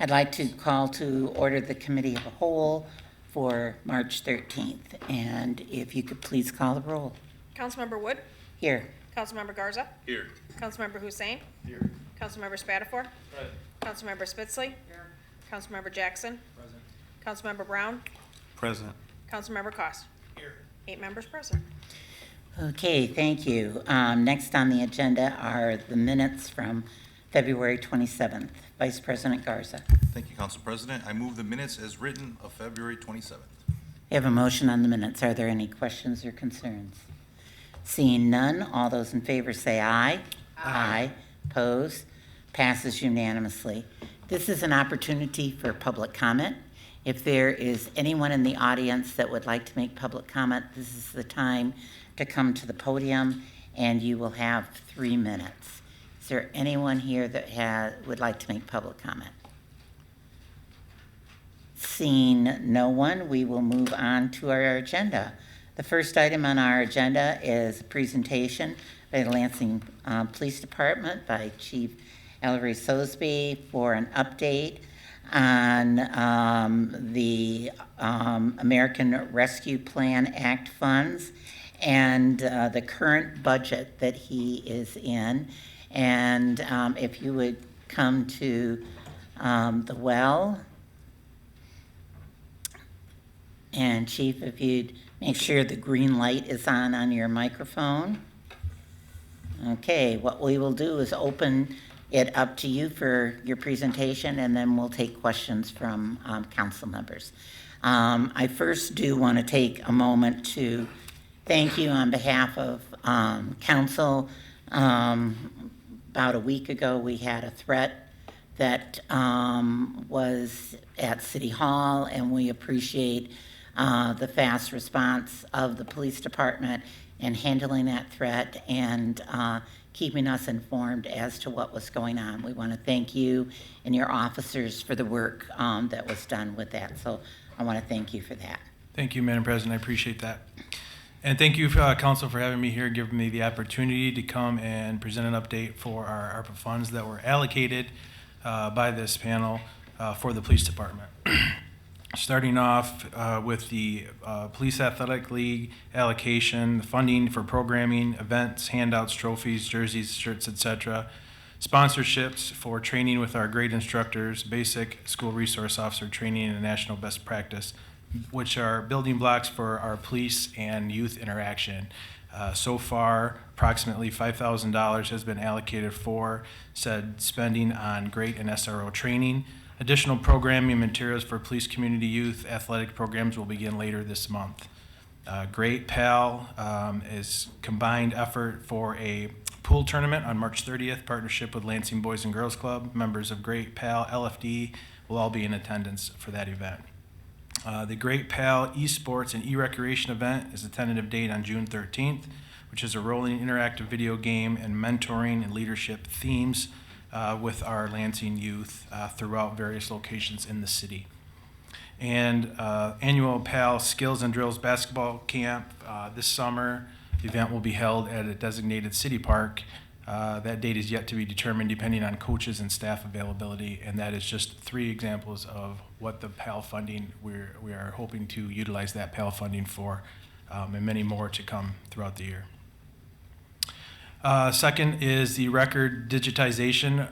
I'd like to call to order the committee of the whole for March 13th. And if you could please call the roll. Councilmember Wood, Here. Councilmember Garza, Here. Councilmember Hussein, Here. Councilmember Spatafor, Present. Councilmember Spitzley, Here. Councilmember Jackson, Present. Councilmember Brown, Present. Councilmember Cost. Here. 8 members present. Okay, thank you. Next on the agenda are the minutes from February 27th. Vice President Garza. Thank you, Council President. I move the minutes as written of February 27th. We have a motion on the minutes. Are there any questions or concerns? Seeing none, all those in favor say aye. Aye. Opposed? Passes unanimously. This is an opportunity for public comment. If there is anyone in the audience that would like to make public comment, this is the time to come to the podium, and you will have 3 minutes. Is there anyone here that would like to make public comment? Seeing no one, we will move on to our agenda. The first item on our agenda is a presentation by the Lansing Police Department by Chief Ellery Sosby for an update on the American Rescue Plan Act funds and the current budget that he is in. And if you would come to the well. And Chief, if you'd make sure the green light is on your microphone. Okay, what we will do is open it up to you for your presentation, and then we'll take questions from council members. I first do want to take a moment to thank you on behalf of council. About a week ago, we had a threat that was at City Hall, and we appreciate the fast response of the police department in handling that threat and keeping us informed as to what was going on. We want to thank you and your officers for the work that was done with that. So I want to thank you for that. Thank you, Madam President. I appreciate that. And thank you, Council, for having me here, giving me the opportunity to come and present an update for our ARPA funds that were allocated by this panel for the police department. Starting off with the Police Athletic League allocation, the funding for programming, events, handouts, trophies, jerseys, shirts, etc. Sponsorships for training with our great instructors, basic school resource officer training, and national best practice, which are building blocks for our police and youth interaction. So far, approximately $5,000 has been allocated for said spending on great and SRO training. Additional programming materials for police, community, youth, athletic programs will begin later this month. Great PAL is combined effort for a pool tournament on March 30th, partnership with Lansing Boys and Girls Club. Members of Great PAL, LFD will all be in attendance for that event. The Great PAL Esports and E-Recreation event is a tentative date on June 13th, which is a rolling interactive video game and mentoring and leadership themes with our Lansing youth throughout various locations in the city. And annual PAL Skills and Drills basketball camp this summer. The event will be held at a designated city park. That date is yet to be determined depending on coaches and staff availability, and that is just 3 examples of what the PAL funding, we are hoping to utilize that PAL funding for, and many more to come throughout the year. Second is the record digitization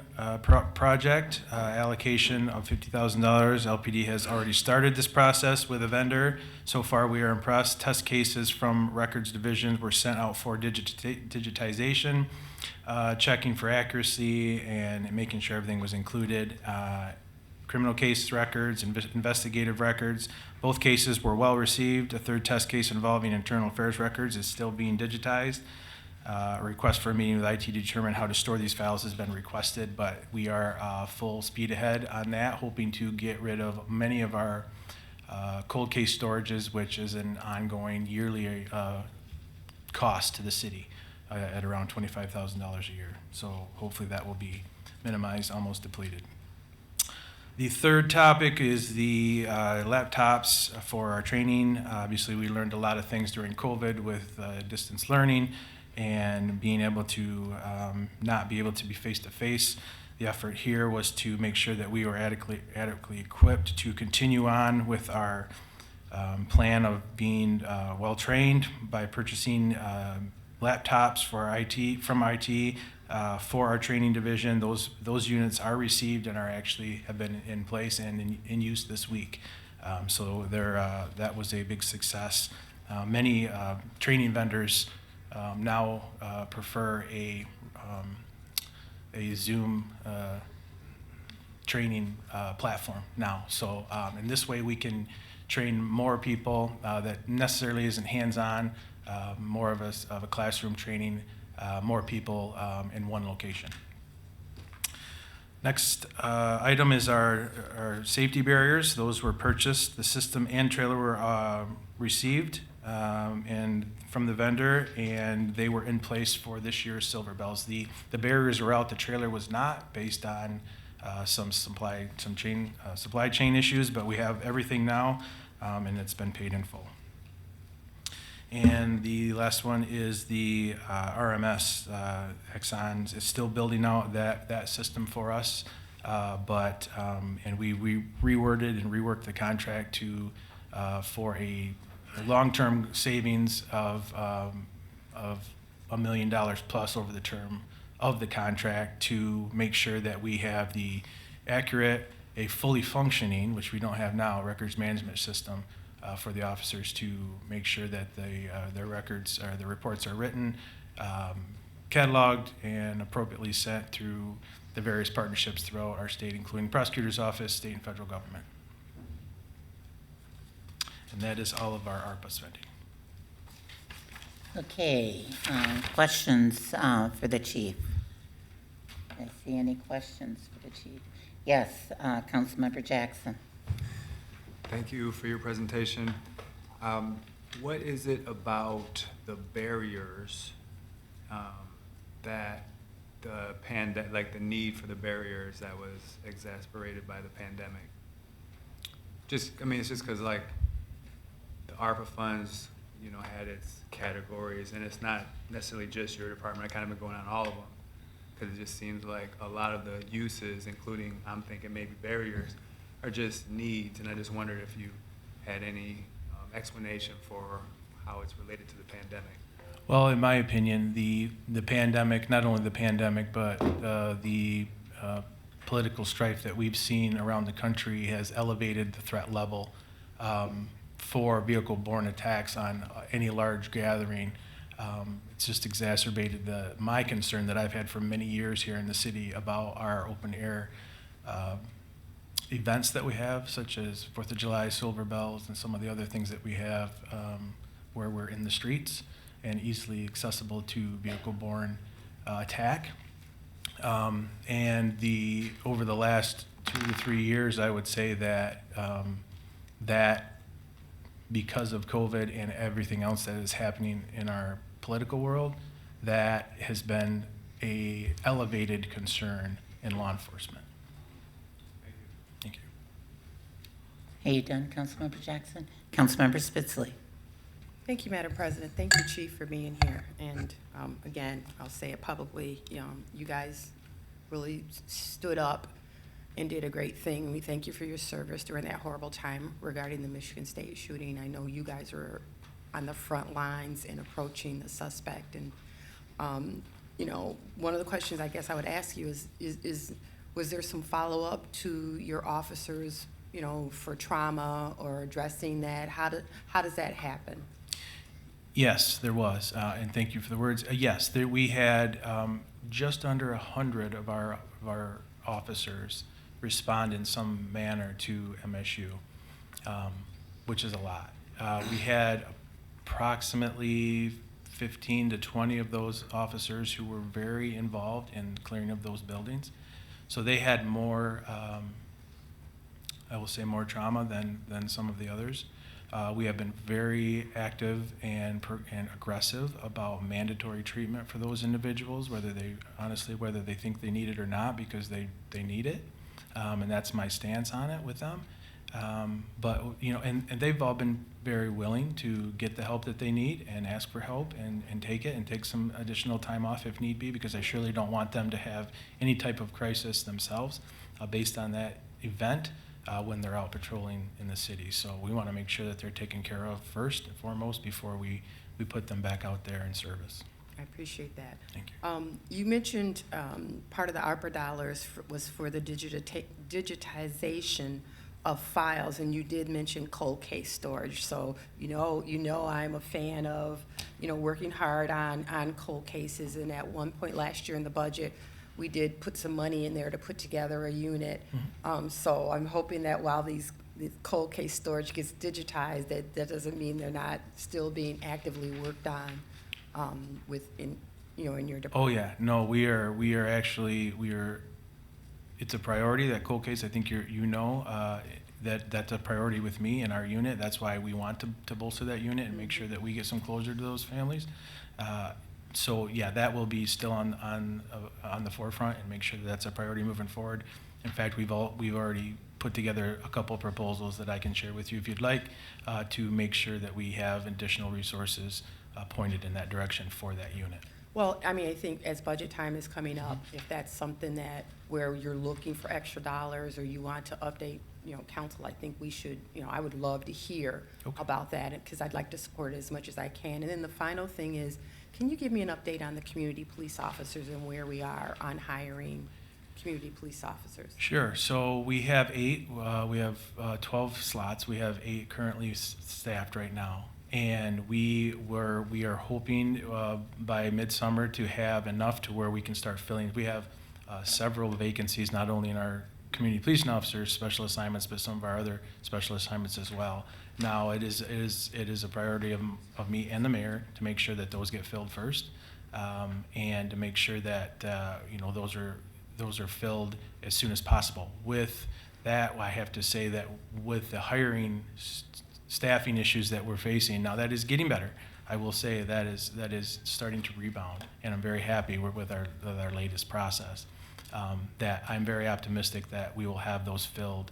project, allocation of $50,000. LPD has already started this process with a vendor. So far, we are impressed. Test cases from records divisions were sent out for digitization, checking for accuracy and making sure everything was included. Criminal case records, investigative records. Both cases were well received. A third test case involving internal affairs records is still being digitized. A request for a meeting with IT to determine how to store these files has been requested, but we are full speed ahead on that, hoping to get rid of many of our cold case storages, which is an ongoing yearly cost to the city at around $25,000 a year. So hopefully that will be minimized, almost depleted. The third topic is the laptops for our training. Obviously, we learned a lot of things during COVID with distance learning and being able to not be able to be face-to-face. the effort here was to make sure that we were adequately equipped to continue on with our plan of being well-trained by purchasing laptops from IT for our training division. Those units are received and have been in place and in use this week. So that was a big success. Many training vendors now prefer a Zoom training platform now. So in this way, we can train more people that necessarily isn't hands-on, more of a classroom training, more people in one location. Next item is our safety barriers. Those were purchased. The system and trailer were received and from the vendor, and they were in place for this year's Silver Bells. The barriers were out. The trailer was not, based on some supply chain issues, but we have everything now, and it's been paid in full. And the last one is the RMS. Exxon is still building out that system for us, and we reworded and reworked the contract for a long-term savings of $1 million plus over the term of the contract to make sure that we have the accurate, a fully functioning, which we don't have now, records management system for the officers to make sure that their records or their reports are written, cataloged, and appropriately sent through the various partnerships throughout our state, including prosecutor's office, state and federal government. And that is all of our ARPA spending. Okay, questions for the chief? I see any questions for the chief? Yes, Councilmember Jackson. Thank you for your presentation. What is it about the barriers that the need for the barriers that was exacerbated by the pandemic? It's just because like the ARPA funds, had its categories, and it's not necessarily just your department. I kind of been going on all of them because it just seems like a lot of the uses, including I'm thinking maybe barriers, are just needs, and I just wondered if you had any explanation for how it's related to the pandemic. Well, in my opinion, the pandemic, not only the pandemic, but the political strife that we've seen around the country has elevated the threat level for vehicle-borne attacks on any large gathering. It's just exacerbated my concern that I've had for many years here in the city about our open-air events that we have, such as 4th of July, Silver Bells, and some of the other things that we have where we're in the streets and easily accessible to vehicle-borne attack. And over the last 2 to 3 years, I would say that that because of COVID and everything else that is happening in our political world, that has been a elevated concern in law enforcement. Thank you. Are you done, Councilmember Jackson? Councilmember Spitzley. Thank you, Madam President. Thank you, Chief, for being here. And again, I'll say it publicly, you guys really stood up and did a great thing. We thank you for your service during that horrible time regarding the Michigan State shooting. I know you guys were on the front lines in approaching the suspect. And, one of the questions I guess I would ask you is was there some follow-up to your officers, for trauma or addressing that? How does that happen? Yes, there was, and thank you for the words. Yes, we had just under 100 of our officers respond in some manner to MSU, which is a lot. We had approximately 15 to 20 of those officers who were very involved in clearing of those buildings. So they had more, I will say, more trauma than some of the others. We have been very active and aggressive about mandatory treatment for those individuals, whether they think they need it or not, because they need it. And that's my stance on it with them. But, you know, and they've all been very willing to get the help that they need and ask for help and take it and take some additional time off if need be, because I surely don't want them to have any type of crisis themselves based on that event when they're out patrolling in the city. So we want to make sure that they're taken care of first and foremost before we put them back out there in service. I appreciate that. Thank you. You mentioned part of the ARPA dollars was for the digitization of files, and you did mention cold case storage. So you know I'm a fan of working hard on cold cases. And at one point last year in the budget, we did put some money in there to put together a unit. So I'm hoping that while these cold case storage gets digitized, that doesn't mean they're not still being actively worked on in your department. Oh, yeah. No, we are actually, it's a priority, that cold case. I think that's a priority with me and our unit. That's why we want to bolster that unit and make sure that we get some closure to those families. So yeah, that will be still on the forefront and make sure that that's a priority moving forward. In fact, we've already put together a couple of proposals that I can share with you if you'd like to make sure that we have additional resources pointed in that direction for that unit. Well, I mean, I think as budget time is coming up, if that's something where you're looking for extra dollars or you want to update, council, I think we should, I would love to hear about that because I'd like to support it as much as I can. And then the final thing is, can you give me an update on the community police officers and where we are on hiring community police officers? Sure. So we have 8. We have 12 slots. We have 8 currently staffed right now. And we are hoping by midsummer to have enough to where we can start filling. We have several vacancies, not only in our community policing officers special assignments, but some of our other special assignments as well. Now it is a priority of me and the mayor to make sure that those get filled first, and to make sure that those are filled as soon as possible. With that, I have to say that with the hiring staffing issues that we're facing now, that is getting better. I will say that is starting to rebound, and I'm very happy with our latest process. That I'm very optimistic that we will have those filled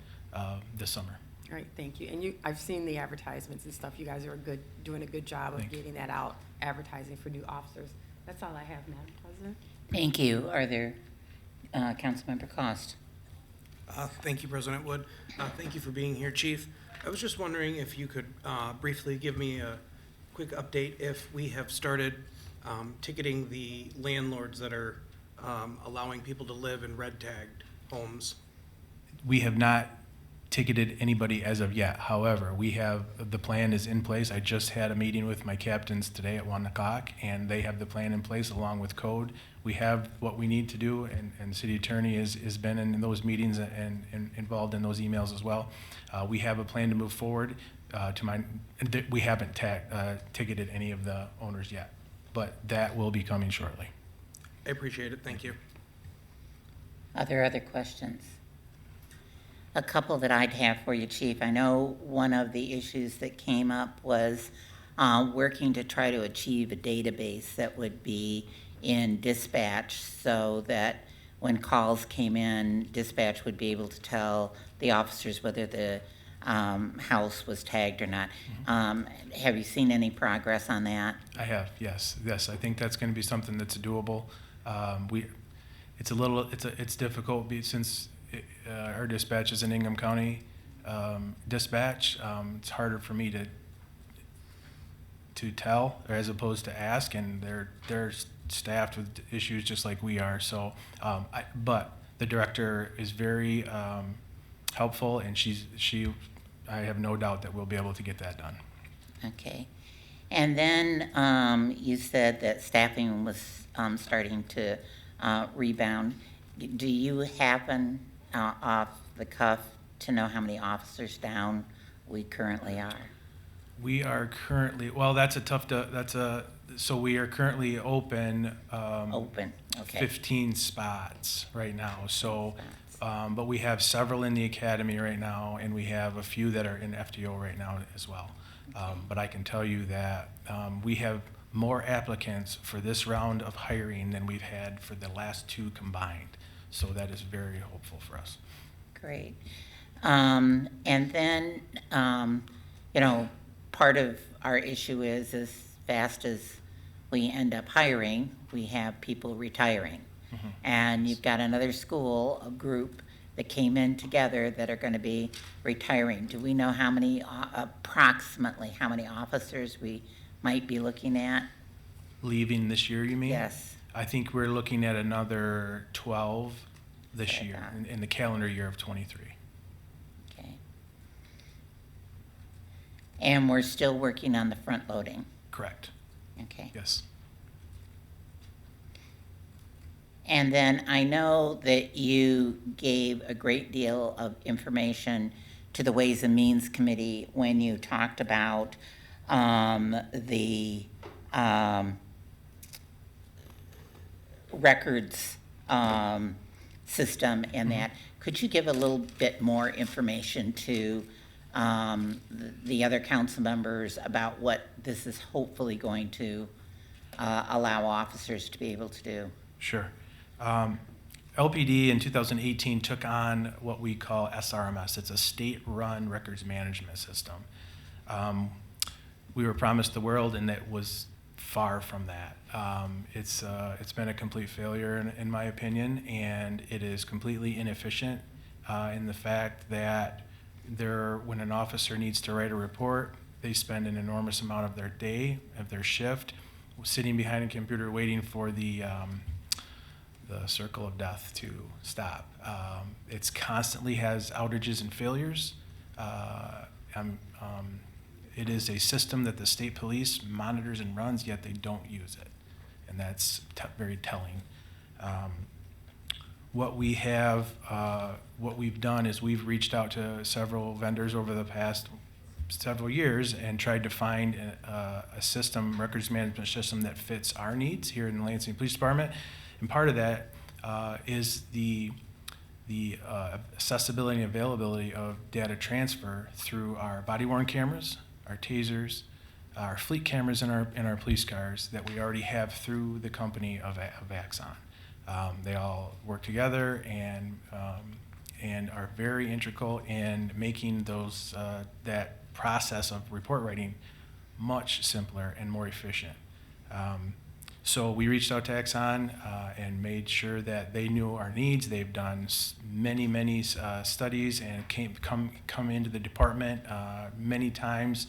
this summer. All right, thank you. And I've seen the advertisements and stuff. You guys are doing a good job of getting that out, advertising for new officers. That's all I have, Madam President. Thank you. Are there, Councilmember Cost? Thank you, President Wood. Thank you for being here, Chief. I was just wondering if you could briefly give me a quick update if we have started ticketing the landlords that are allowing people to live in red-tagged homes. We have not ticketed anybody as of yet. However, the plan is in place. I just had a meeting with my captains today at 1 o'clock, and they have the plan in place along with code. We have what we need to do, and the city attorney has been in those meetings and involved in those emails as well. We have a plan to move forward. We haven't ticketed any of the owners yet, but that will be coming shortly. I appreciate it. Thank you. Are there other questions? A couple that I'd have for you, Chief. I know one of the issues that came up was working to try to achieve a database that would be in dispatch so that when calls came in, dispatch would be able to tell the officers whether the house was tagged or not. Have you seen any progress on that? I have, yes. I think that's going to be something that's doable. It's difficult since our dispatch is in Ingham County dispatch. It's harder for me to tell as opposed to ask, and they're staffed with issues just like we are. So, but the director is very helpful, and I have no doubt that we'll be able to get that done. Okay. And then you said that staffing was starting to rebound. Do you happen off the cuff to know how many officers down we currently are? We are currently, well, so we are currently open. Open, okay. 15 spots right now. So, but we have several in the academy right now, and we have a few that are in FTO right now as well. But I can tell you that we have more applicants for this round of hiring than we've had for the last 2 combined. So that is very hopeful for us. Great. And then, part of our issue is as fast as we end up hiring, we have people retiring. And you've got another school, a group that came in together that are going to be retiring. Do we know how many, approximately, how many officers we might be looking at? Leaving this year, you mean? Yes. I think we're looking at another 12 this Okay. year, in the calendar year of '23. Okay. And we're still working on the front loading. Correct. Okay. Yes. And then I know that you gave a great deal of information to the Ways and Means Committee when you talked about the records system and that. Could you give a little bit more information to the other council members about what this is hopefully going to allow officers to be able to do? Sure. LPD in 2018 took on what we call SRMS. It's a state-run records management system. We were promised the world, and it was far from that. It's been a complete failure, in my opinion, and it is completely inefficient in the fact that when an officer needs to write a report, they spend an enormous amount of their day, of their shift, sitting behind a computer waiting for the circle of death to stop. It's constantly has outages and failures. It is a system that the state police monitors and runs, yet they don't use it, and that's very telling. What we've done is we've reached out to several vendors over the past several years and tried to find a system, records management system that fits our needs here in the Lansing Police Department. And part of that is the accessibility and availability of data transfer through our body-worn cameras, our tasers, our fleet cameras in our police cars that we already have through the company of Axon. They all work together and are very integral in making that process of report writing much simpler and more efficient. So we reached out to Axon and made sure that they knew our needs. They've done many studies and come into the department many times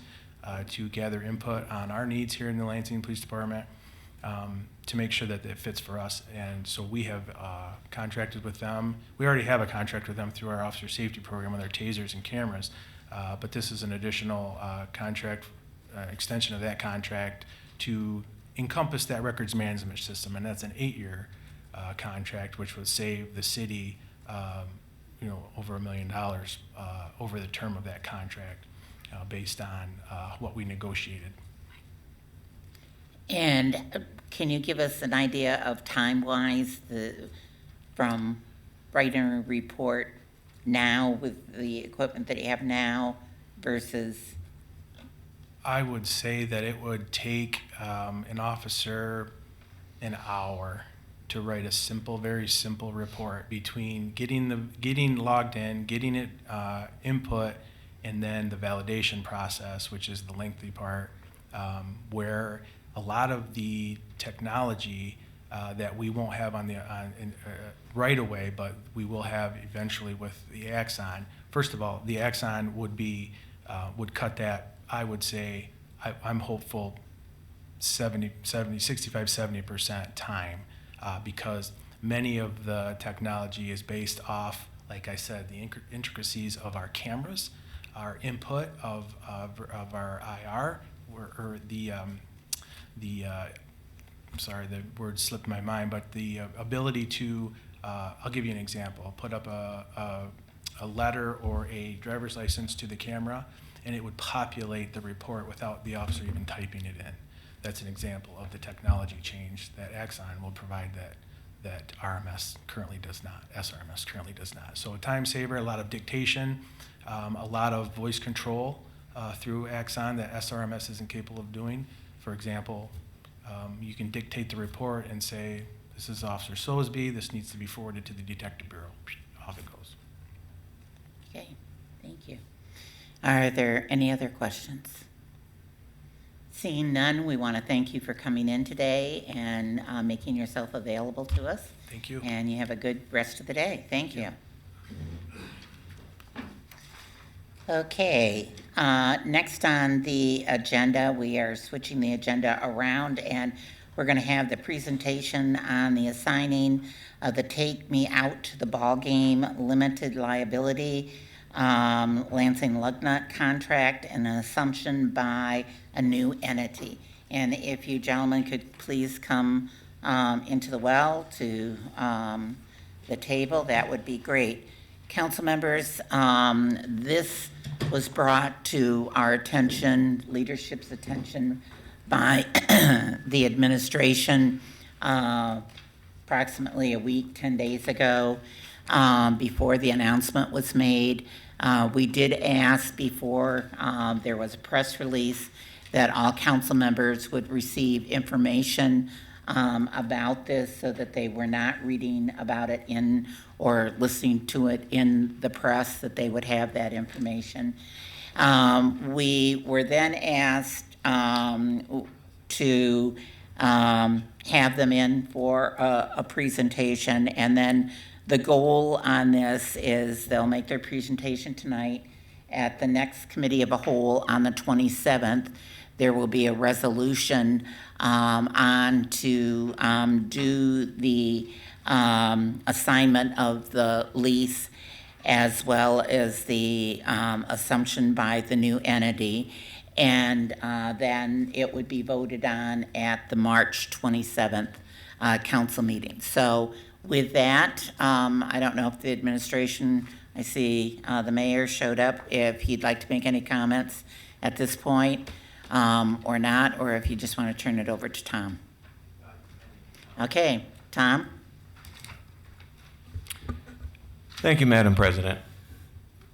to gather input on our needs here in the Lansing Police Department to make sure that it fits for us. And so we have contracted with them. We already have a contract with them through our officer safety program with our tasers and cameras, but this is an additional contract, extension of that contract to encompass that records management system, and that's an 8-year contract, which would save the city, over $1 million over the term of that contract, based on what we negotiated. And can you give us an idea of time-wise, from writing a report now with the equipment that you have now versus? I would say that it would take an officer an hour to write a very simple report between getting logged in, getting it input, and then the validation process, which is the lengthy part, where a lot of the technology that we won't have right away, but we will have eventually with the Axon. First of all, the Axon would cut that. I would say I'm hopeful 65-70% time because many of the technology is based off, like I said, the intricacies of our cameras, our input of our IR, or I'm sorry, the word slipped my mind, but the ability to, I'll give you an example. Put up a letter or a driver's license to the camera, and it would populate the report without the officer even typing it in. That's an example of the technology change that Axon will provide that RMS currently does not, SRMS currently does not. So a time saver, a lot of dictation, a lot of voice control through Axon that SRMS isn't capable of doing. For example, you can dictate the report and say, this is Officer Sosby, this needs to be forwarded to the Detective Bureau. Off it goes. Okay. Are there any other questions? Seeing none, we want to thank you for coming in today and making yourself available to us. Thank you. And you have a good rest of the day. Thank you. Okay, next on the agenda, we are switching the agenda around, and we're going to have the presentation on the assigning of the Take Me Out to the Ball Game limited liability Lansing Lugnut contract and an assumption by a new entity. And if you gentlemen could please come into the well to the table, that would be great. Council members, this was brought to our attention, leadership's attention, by the administration approximately a week, 10 days ago, before the announcement was made. We did ask before there was a press release that all council members would receive information about this so that they were not reading about it in or listening to it in the press, that they would have that information. We were then asked to have them in for a presentation, and then the goal on this is they'll make their presentation tonight. At the next committee of a whole on the 27th, there will be a resolution on to do the assignment of the lease as well as the assumption by the new entity. And then it would be voted on at the March 27th council meeting. So with that, I don't know if the administration, I see the mayor showed up, if he'd like to make any comments at this point or not, or if you just want to turn it over to Tom. Okay, Tom? Thank you, Madam President.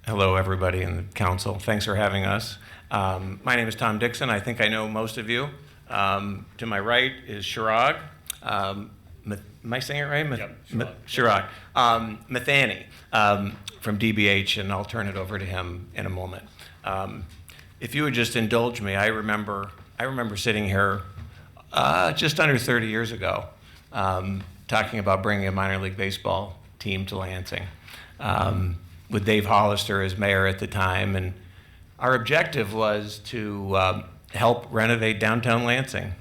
Hello, everybody in the council. Thanks for having us. My name is Tom Dixon. I think I know most of you. To my right is Shirag. Am I saying it right? Yep, Shirag. Mathany from DBH, and I'll turn it over to him in a moment. If you would just indulge me, I remember sitting here just under 30 years ago talking about bringing a minor league baseball team to Lansing with Dave Hollister as mayor at the time. And our objective was to help renovate downtown Lansing.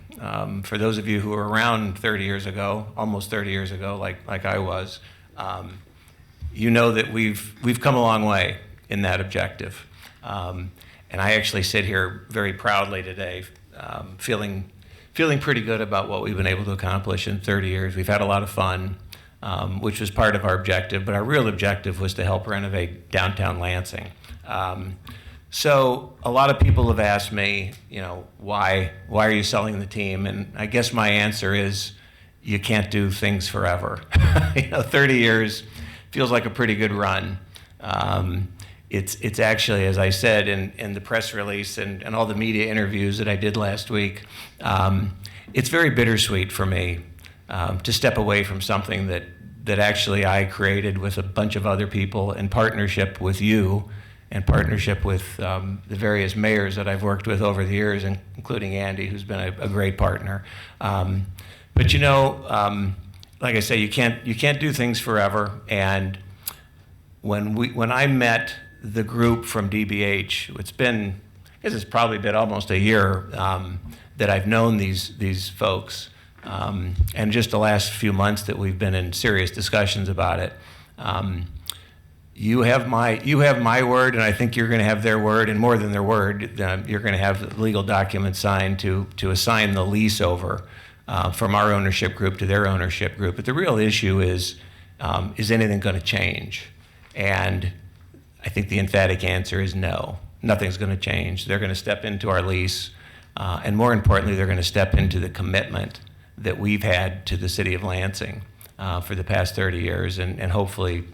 For those of you who were around 30 years ago, almost 30 years ago, like I was, you know that we've come a long way in that objective. And I actually sit here very proudly today, feeling pretty good about what we've been able to accomplish in 30 years. We've had a lot of fun, which was part of our objective, but our real objective was to help renovate downtown Lansing. So a lot of people have asked me, why are you selling the team? And I guess my answer is, you can't do things forever. 30 years feels like a pretty good run. It's actually, as I said in the press release and all the media interviews that I did last week, it's very bittersweet for me to step away from something that actually I created with a bunch of other people in partnership with you, in partnership with the various mayors that I've worked with over the years, including Andy, who's been a great partner. But like I say, you can't do things forever. And when I met the group from DBH, it's probably been almost a year that I've known these folks, and just the last few months that we've been in serious discussions about it. You have my word, and I think you're going to have their word, and more than their word, you're going to have legal documents signed to assign the lease over from our ownership group to their ownership group. But the real issue is anything going to change? And I think the emphatic answer is no. Nothing's going to change. They're going to step into our lease, and more importantly, they're going to step into the commitment that we've had to the city of Lansing for the past 30 years, and hopefully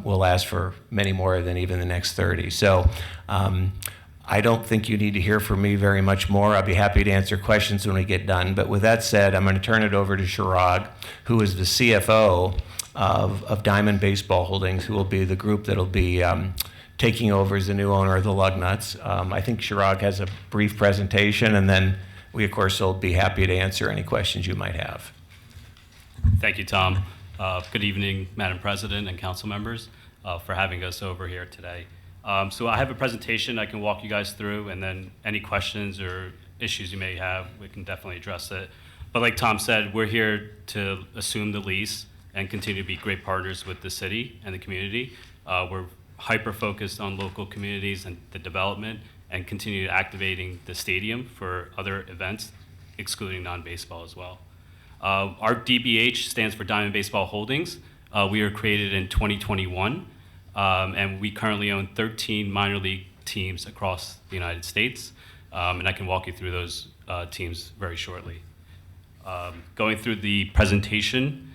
will last for many more than even the next 30. So I don't think you need to hear from me very much more. I'll be happy to answer questions when we get done. But with that said, I'm going to turn it over to Shirag, who is the CFO of Diamond Baseball Holdings, who will be the group that will be taking over as the new owner of the Lugnuts. I think Chirag has a brief presentation, and then we, of course, will be happy to answer any questions you might have. Thank you, Tom. Good evening, Madam President and council members, for having us over here today. So I have a presentation I can walk you guys through, and then any questions or issues you may have, we can definitely address it. But like Tom said, we're here to assume the lease and continue to be great partners with the city and the community. We're hyper-focused on local communities and the development, and continue activating the stadium for other events, excluding non-baseball as well. Our DBH stands for Diamond Baseball Holdings. We were created in 2021, and we currently own 13 minor league teams across the United States, and I can walk you through those teams very shortly. Going through the presentation,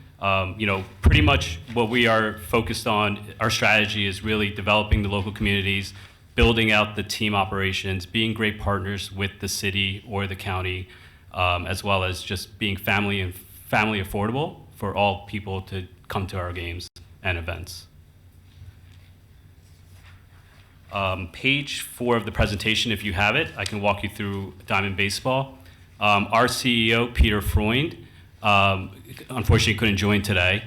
pretty much what we are focused on, our strategy is really developing the local communities, building out the team operations, being great partners with the city or the county, as well as just being family affordable for all people to come to our games and events. Page 4 of the presentation, if you have it, I can walk you through Diamond Baseball. Our CEO, Peter Freund, unfortunately couldn't join today.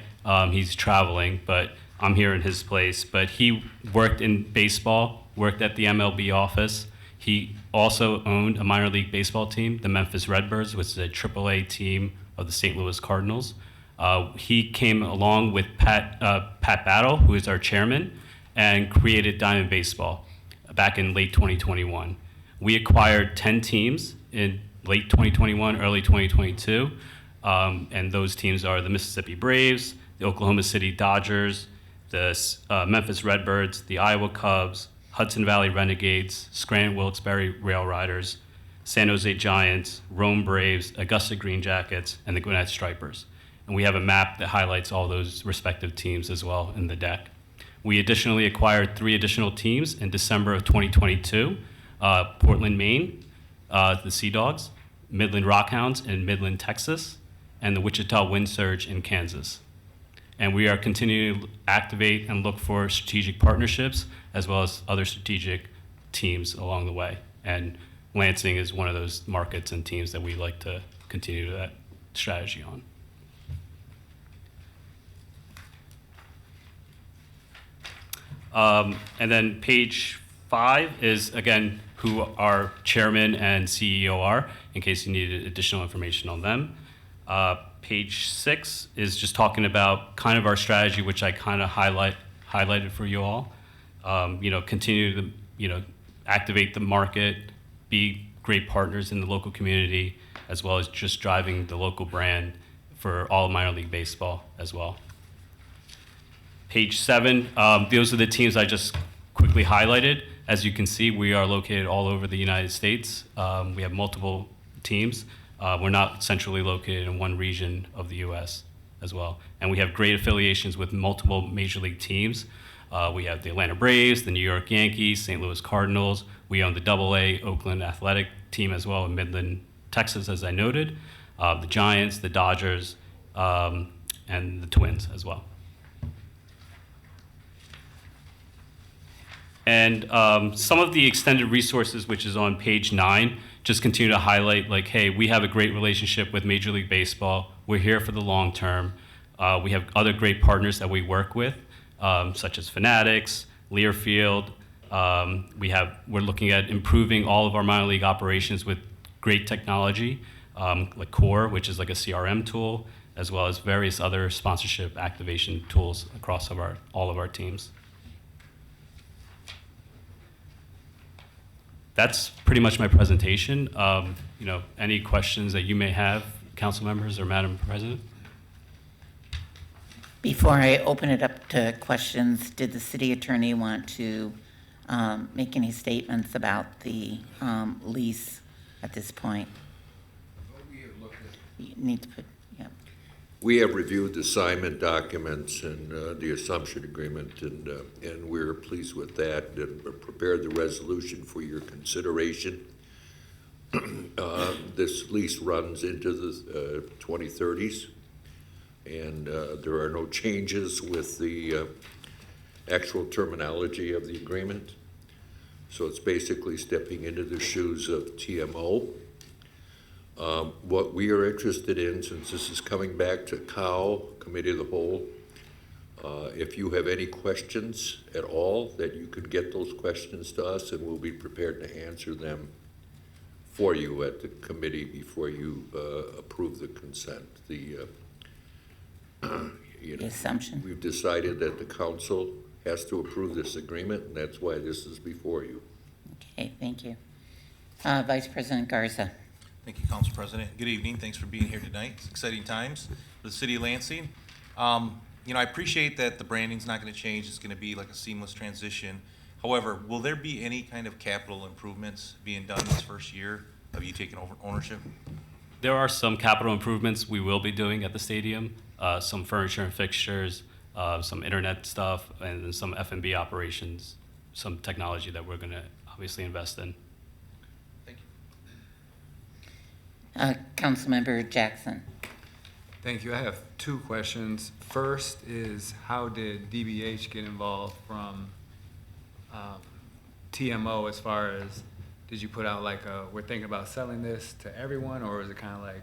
He's traveling, but I'm here in his place. But he worked in baseball, worked at the MLB office. He also owned a minor league baseball team, the Memphis Redbirds, which is a AAA team of the St. Louis Cardinals. He came along with Pat Battle, who is our chairman, and created Diamond Baseball back in late 2021. We acquired 10 teams in late 2021, early 2022, and those teams are the Mississippi Braves, the Oklahoma City Dodgers, the Memphis Redbirds, the Iowa Cubs, Hudson Valley Renegades, Scranton Wilkes-Barre Rail Riders, San Jose Giants, Rome Braves, Augusta Green Jackets, and the Gwinnett Stripers. And we have a map that highlights all those respective teams as well in the deck. We additionally acquired 3 additional teams in December of 2022, Portland, Maine, the Sea Dogs, Midland Rockhounds in Midland, Texas, and the Wichita Wind Surge in Kansas. And we are continuing to activate and look for strategic partnerships as well as other strategic teams along the way. And Lansing is one of those markets and teams that we like to continue that strategy on. And then page 5 is, again, who our chairman and CEO are, in case you needed additional information on them. Page 6 is just talking about kind of our strategy, which I kind of highlighted for you all. Continue to, activate the market, be great partners in the local community, as well as just driving the local brand for all minor league baseball as well. Page 7, those are the teams I just quickly highlighted. As you can see, we are located all over the United States. We have multiple teams. We're not centrally located in one region of the U.S. as well. And we have great affiliations with multiple major league teams. We have the Atlanta Braves, the New York Yankees, St. Louis Cardinals. We own the AA Oakland Athletic team as well in Midland, Texas, as I noted. The Giants, the Dodgers, and the Twins as well. And some of the extended resources, which is on page 9, just continue to highlight, like, hey, we have a great relationship with Major League Baseball. We're here for the long term. We have other great partners that we work with, such as Fanatics, Learfield. We're looking at improving all of our minor league operations with great technology, like Core, which is like a CRM tool, as well as various other sponsorship activation tools across all of our teams. That's pretty much my presentation. Any questions that you may have, council members or Madam President? Before I open it up to questions, did the city attorney want to make any statements about the lease at this point? You need to put, yeah. We have reviewed the assignment documents and the assumption agreement, and we're pleased with that, and prepared the resolution for your consideration. This lease runs into the 2030s, and there are no changes with the actual terminology of the agreement. So it's basically stepping into the shoes of TMO. What we are interested in, since this is coming back to COW, Committee of the Whole, if you have any questions at all, that you could get those questions to us, and we'll be prepared to answer them for you at the committee before you approve the consent. The assumption. We've decided that the council has to approve this agreement, and that's why this is before you. Okay, thank you. Vice President Garza. Thank you, Council President. Good evening. Thanks for being here tonight. It's exciting times for the city of Lansing. I appreciate that the branding's not going to change. It's going to be like a seamless transition. However, will there be any kind of capital improvements being done this first year of you taking over ownership? There are some capital improvements we will be doing at the stadium, some furniture and fixtures, some internet stuff, and then some F&B operations, some technology that we're going to obviously invest in. Thank you. Councilmember Jackson. Thank you. I have two questions. First is, how did DBH get involved from TMO as far as, did you put out like we're thinking about selling this to everyone, or is it kind of like,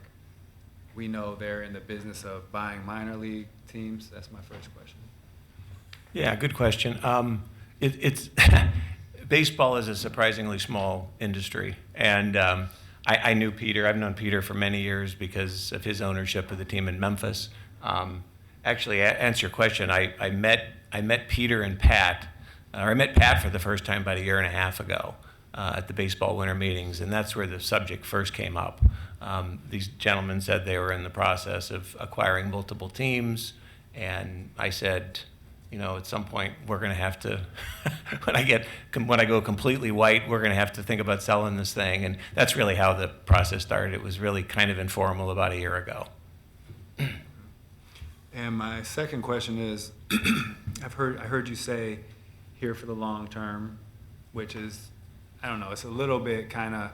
we know they're in the business of buying minor league teams? That's my first question. Yeah, good question. It's baseball is a surprisingly small industry, and I knew Peter. I've known Peter for many years because of his ownership of the team in Memphis. Actually, to answer your question, I met Peter and Pat, or I met Pat for the first time about a year and a half ago at the baseball winter meetings, and that's where the subject first came up. These gentlemen said they were in the process of acquiring multiple teams, and I said, at some point we're going to have to, when I go completely white, we're going to have to think about selling this thing, and that's really how the process started. It was really kind of informal about a year ago. And my second question is, I heard you say here for the long term, which is, I don't know, it's a little bit kind of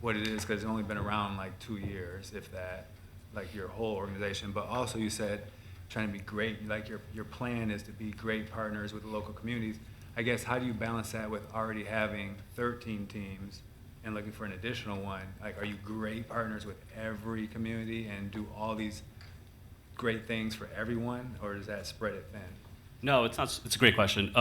what it is because it's only been around like 2 years, if that, like your whole organization. But also you said trying to be great, like your plan is to be great partners with the local communities. I guess, how do you balance that with already having 13 teams and looking for an additional one? Like, are you great partners with every community and do all these great things for everyone, or does that spread it thin? No, it's not. It's a great question.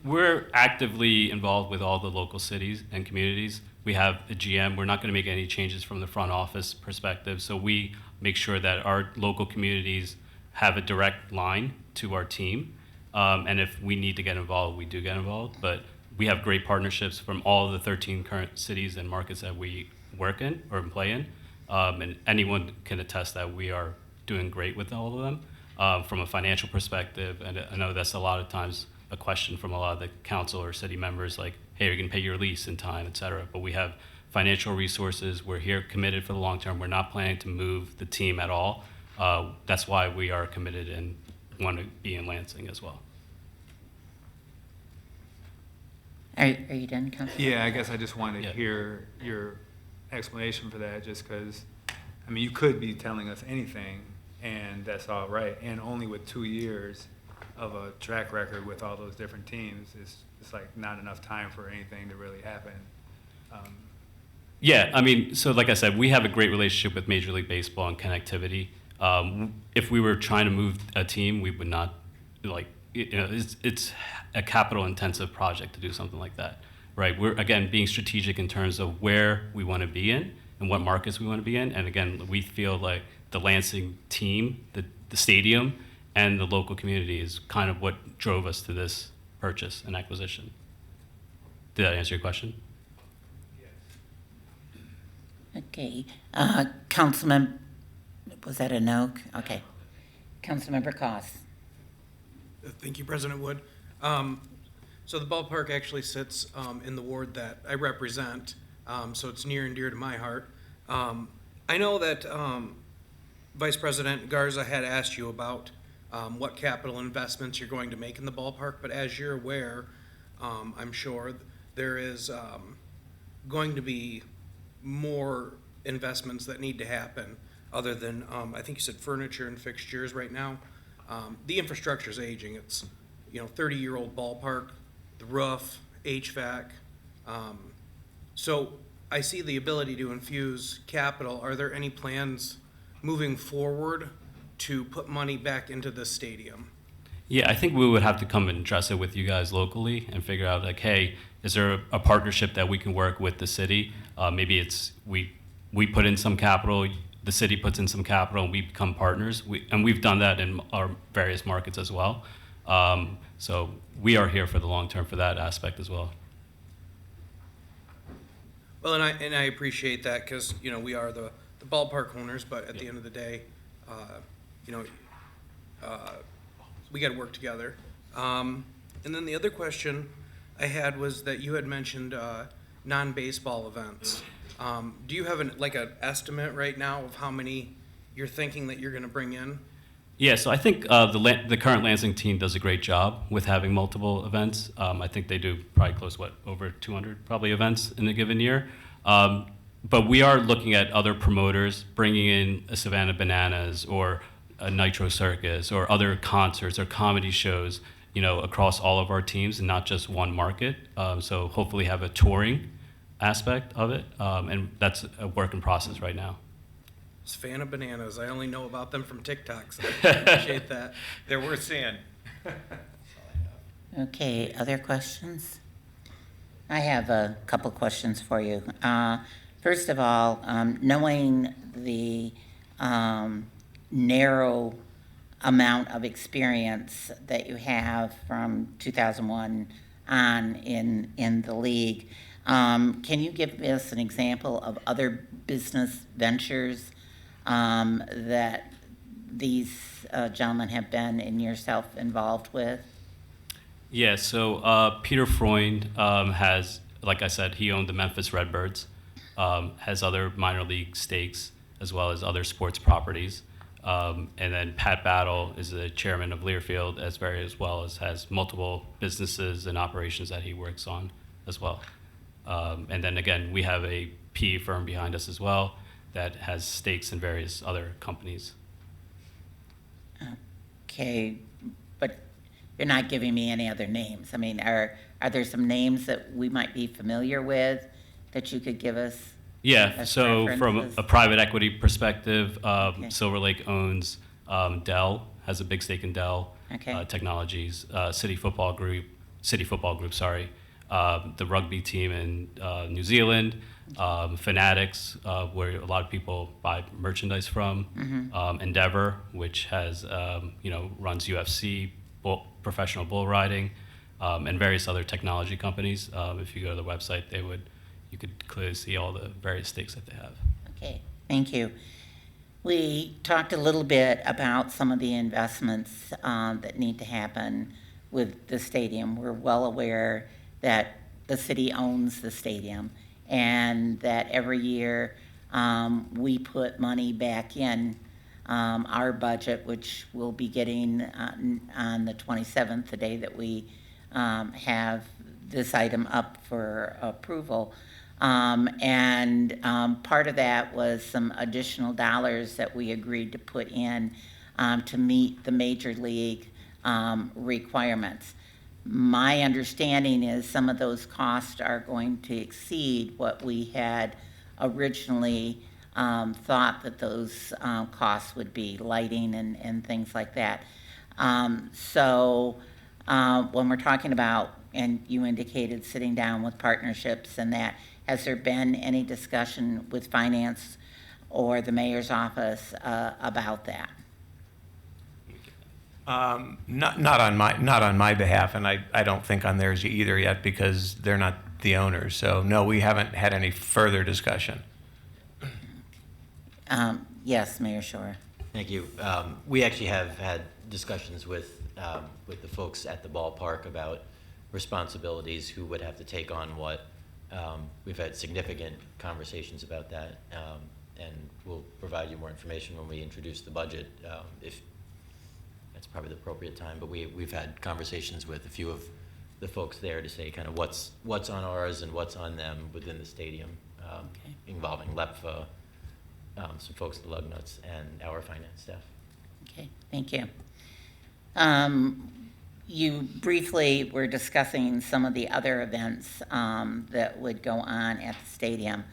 We're actively involved with all the local cities and communities. We have a GM. We're not going to make any changes from the front office perspective. So we make sure that our local communities have a direct line to our team. And if we need to get involved, we do get involved. But we have great partnerships from all of the 13 current cities and markets that we work in or play in. And anyone can attest that we are doing great with all of them. From a financial perspective, and I know that's a lot of times a question from a lot of the council or city members, like, hey, are you going to pay your lease in time, et cetera. But we have financial resources. We're here committed for the long term. We're not planning to move the team at all. That's why we are committed and want to be in Lansing as well. Are you done, Councilman? Yeah, I guess I just wanted to hear your explanation for that, just because, I mean, you could be telling us anything, and that's all right. And only with 2 years of a track record with all those different teams, it's like not enough time for anything to really happen. Yeah, I mean, so like I said, we have a great relationship with Major League Baseball and connectivity. If we were trying to move a team, we would not, like, it's a capital-intensive project to do something like that, right? We're, again, being strategic in terms of where we want to be in and what markets we want to be in. And again, we feel like the Lansing team, the stadium, and the local community is kind of what drove us to this purchase and acquisition. Did that answer your question? Okay. Councilman, was that a no? Okay. Councilmember Koss. Thank you, President Wood. So the ballpark actually sits in the ward that I represent, so it's near and dear to my heart. I know that Vice President Garza had asked you about what capital investments you're going to make in the ballpark, but as you're aware, I'm sure there is going to be more investments that need to happen other than, I think you said furniture and fixtures right now. The infrastructure is aging. It's, 30-year-old ballpark, the roof, HVAC. So I see the ability to infuse capital. Are there any plans moving forward to put money back into the stadium? Yeah, I think we would have to come and address it with you guys locally and figure out like, hey, is there a partnership that we can work with the city? Maybe it's we put in some capital, the city puts in some capital, and we become partners. And we've done that in our various markets as well. So we are here for the long term for that aspect as well. Well, and I appreciate that because, we are the ballpark owners, but at the end of the day, we got to work together. And then the other question I had was that you had mentioned non-baseball events. Do you have an estimate right now of how many you're thinking that you're going to bring in? Yeah, so I think the current Lansing team does a great job with having multiple events. I think they do probably close, over 200 probably events in a given year. But we are looking at other promoters bringing in a Savannah Bananas or a Nitro Circus or other concerts or comedy shows, across all of our teams and not just one market. So hopefully have a touring aspect of it. And that's a work in process right now. Savannah Bananas. I only know about them from TikTok, so I appreciate that. They're worth seeing. Okay, other questions? I have a couple questions for you. First of all, knowing the narrow amount of experience that you have from 2001 on in the league, can you give us an example of other business ventures that these gentlemen have been and yourself involved with? Yeah, so Peter Freund has, like I said, he owned the Memphis Redbirds, has other minor league stakes as well as other sports properties. And then Pat Battle is the chairman of Learfield as well as has multiple businesses and operations that he works on as well. And then again, we have a PE firm behind us as well that has stakes in various other companies. Okay, but you're not giving me any other names. I mean, are there some names that we might be familiar with that you could give us? Yeah, as so from references? a private equity perspective, Okay. Silver Lake owns Dell, has a big stake in Dell Okay. Technologies, City Football Group, the rugby team in New Zealand, Fanatics, where a lot of people buy merchandise from, Endeavor, which has runs UFC, professional bull riding, and various other technology companies. If you go to the website, you could clearly see all the various stakes that they have. Okay, thank you. We talked a little bit about some of the investments that need to happen with the stadium. We're well aware that the city owns the stadium and that every year we put money back in our budget, which we'll be getting on the 27th, the day that we have this item up for approval. And part of that was some additional dollars that we agreed to put in to meet the major league requirements. My understanding is some of those costs are going to exceed what we had originally thought that those costs would be, lighting and things like that. So when we're talking about, and you indicated sitting down with partnerships and that, has there been any discussion with finance or the mayor's office about that? Not on my behalf, and I don't think on theirs either yet because they're not the owners. So no, we haven't had any further discussion. Yes, Mayor Shore. Thank you. We actually have had discussions with the folks at the ballpark about responsibilities, who would have to take on what. We've had significant conversations about that, and we'll provide you more information when we introduce the budget, if that's probably the appropriate time. But we've had conversations with a few of the folks there to say kind of what's on ours and what's on them within the stadium, Okay. involving LEPFA, some folks at the Lugnuts, and our finance staff. Okay, thank you. you briefly were discussing some of the other events that would go on at the stadium.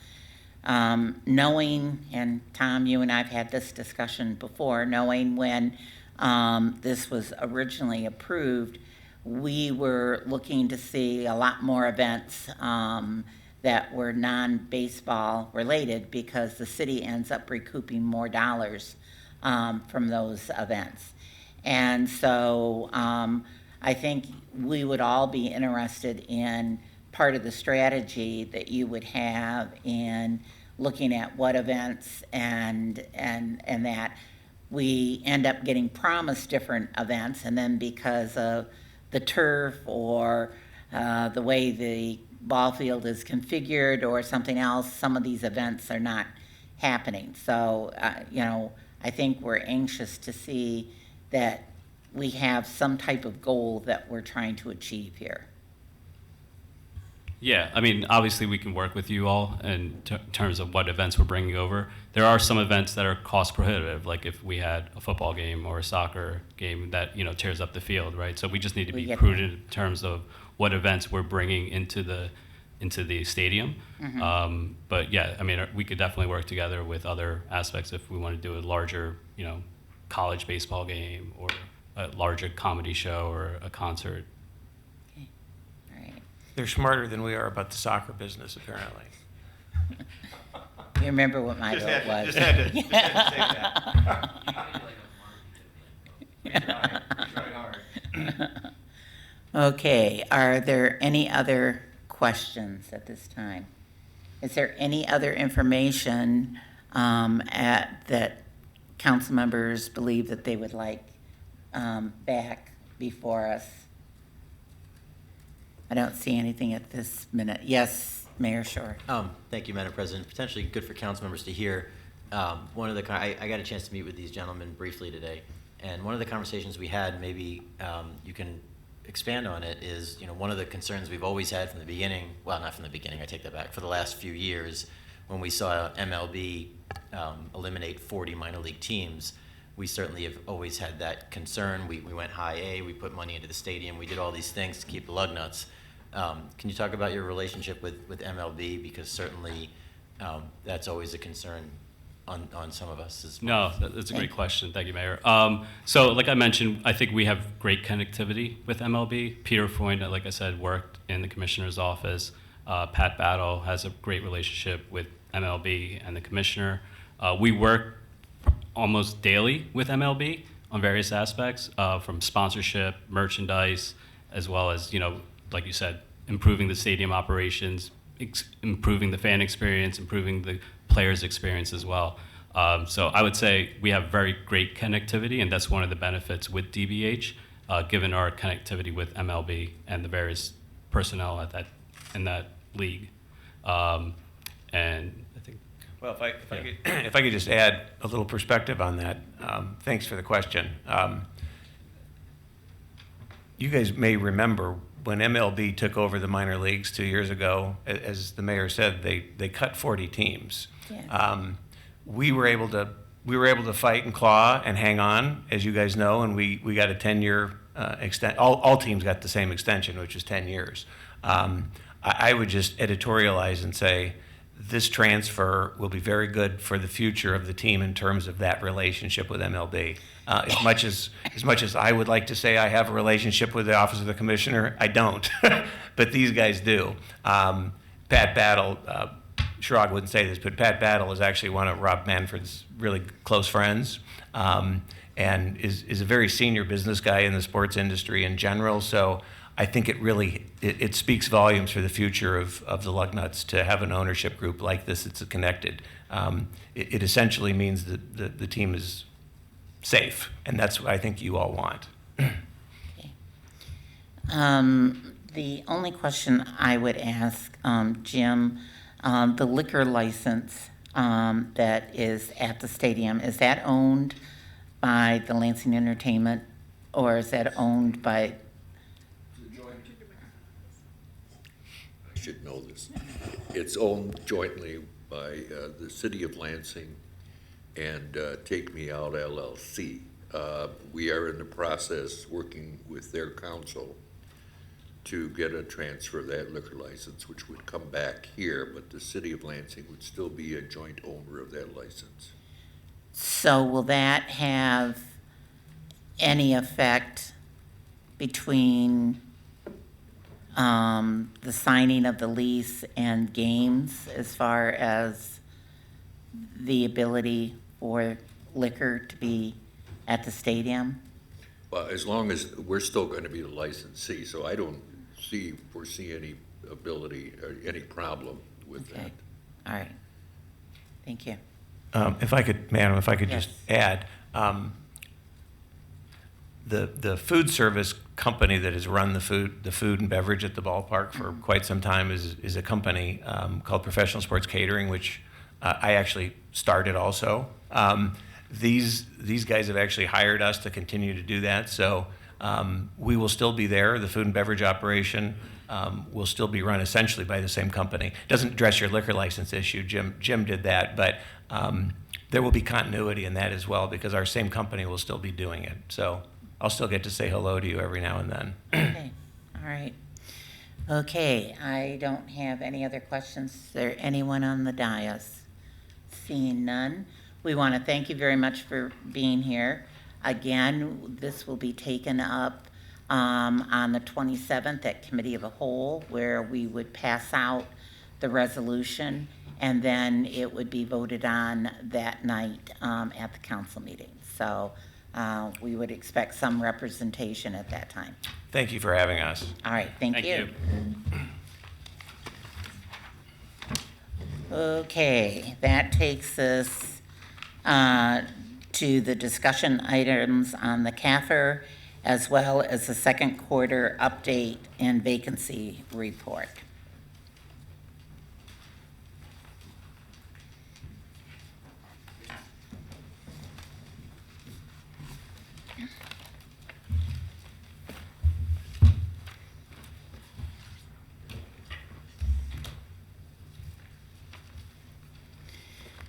Knowing, and Tom, you and I have had this discussion before, knowing when this was originally approved, we were looking to see a lot more events that were non-baseball related because the city ends up recouping more dollars from those events. And so I think we would all be interested in part of the strategy that you would have in looking at what events and that we end up getting promised different events, and then because of the turf or the way the ball field is configured or something else, some of these events are not happening. So, I think we're anxious to see that we have some type of goal that we're trying to achieve here. Yeah, I mean, obviously we can work with you all in terms of what events we're bringing over. There are some events that are cost prohibitive, like if we had a football game or a soccer game that, tears up the field, right? So we just need to be prudent in terms of what events we're bringing into the stadium. Mm-hmm. But yeah, I mean, we could definitely work together with other aspects if we want to do a larger, college baseball game or a larger comedy show or a concert. Okay. All right. They're smarter than we are about the soccer business, apparently. You remember what my vote was? Just had to say that. Tried hard. Okay, are there any other questions at this time? Is there any other information that council members believe that they would like back before us? I don't see anything at this minute. Yes, Mayor Shore. Thank you, Madam President. Potentially good for council members to hear. I got a chance to meet with these gentlemen briefly today, and one of the conversations we had, maybe you can expand on it, is one of the concerns we've always had from the beginning. Well, not from the beginning. I take that back. For the last few years, when we saw MLB eliminate 40 minor league teams, we certainly have always had that concern. We went high A. We put money into the stadium. We did all these things to keep the lug nuts. Can you talk about your relationship with MLB? Because certainly that's always a concern on some of us as well. No, that's a great question. Thank you, Mayor. So like I mentioned, I think we have great connectivity with MLB. Peter Freund, like I said, worked in the commissioner's office. Pat Battle has a great relationship with MLB and the commissioner. We work almost daily with MLB on various aspects, from sponsorship, merchandise, as well as, like you said, improving the stadium operations, improving the fan experience, improving the players' experience as well. So I would say we have very great connectivity, and that's one of the benefits with DBH, given our connectivity with MLB and the various personnel in that league. And I think. Well, if I could just add a little perspective on that, thanks for the question. You guys may remember when MLB took over the minor leagues 2 years ago, as the mayor said, they cut 40 teams. Yeah. We were able to fight and claw and hang on, as you guys know, and we got a 10-year extent. All teams got the same extension, which is 10 years. I would just editorialize and say this transfer will be very good for the future of the team in terms of that relationship with MLB. As much as I would like to say I have a relationship with the Office of the Commissioner, I don't, but these guys do. Pat Battle, Shrog wouldn't say this, but Pat Battle is actually one of Rob Manfred's really close friends, and is a very senior business guy in the sports industry in general. So I think it speaks volumes for the future of the Lugnuts to have an ownership group like this. It's connected. It essentially means that the team is safe, and that's what I think you all want. Okay. The only question I would ask, Jim, the liquor license that is at the stadium, is that owned by the Lansing Entertainment, or is that owned by? I should know this. It's owned jointly by the City of Lansing and Take Me Out LLC. We are in the process, working with their council, to get a transfer of that liquor license, which would come back here, but the city of Lansing would still be a joint owner of that license. So will that have any effect between the signing of the lease and games as far as the ability for liquor to be at the stadium? Well, as long as, we're still going to be the licensee, so I don't foresee any ability or any problem with Okay, that. all right. Thank you. If I could, Madam, if I could Yes. just add, the food service company that has run the food and beverage at the ballpark for quite some time is a company called Professional Sports Catering, which I actually started also. These guys have actually hired us to continue to do that, so we will still be there. The food and beverage operation will still be run essentially by the same company. Doesn't address your liquor license issue. Jim did that, but there will be continuity in that as well because our same company will still be doing it. So I'll still get to say hello to you every now and then. Okay, all right. Okay, I don't have any other questions. Is there anyone on the dais? Seeing none, we want to thank you very much for being here. Again, this will be taken up on the 27th at Committee of the Whole, where we would pass out the resolution, and then it would be voted on that night at the council meeting. So we would expect some representation at that time. Thank you for having us. All right, thank you. Okay, that takes us to the discussion items on the CAFR, as well as the second quarter update and vacancy report.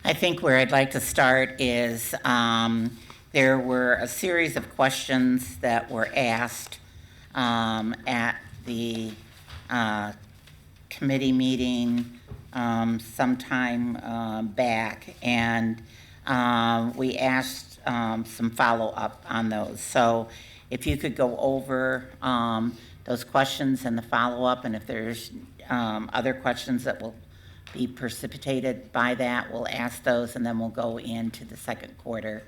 I think where I'd like to start is there were a series of questions that were asked at the committee meeting sometime back, and we asked some follow-up on those. So if you could go over those questions and the follow-up, and if there's other questions that will be precipitated by that, we'll ask those, and then we'll go into the second quarter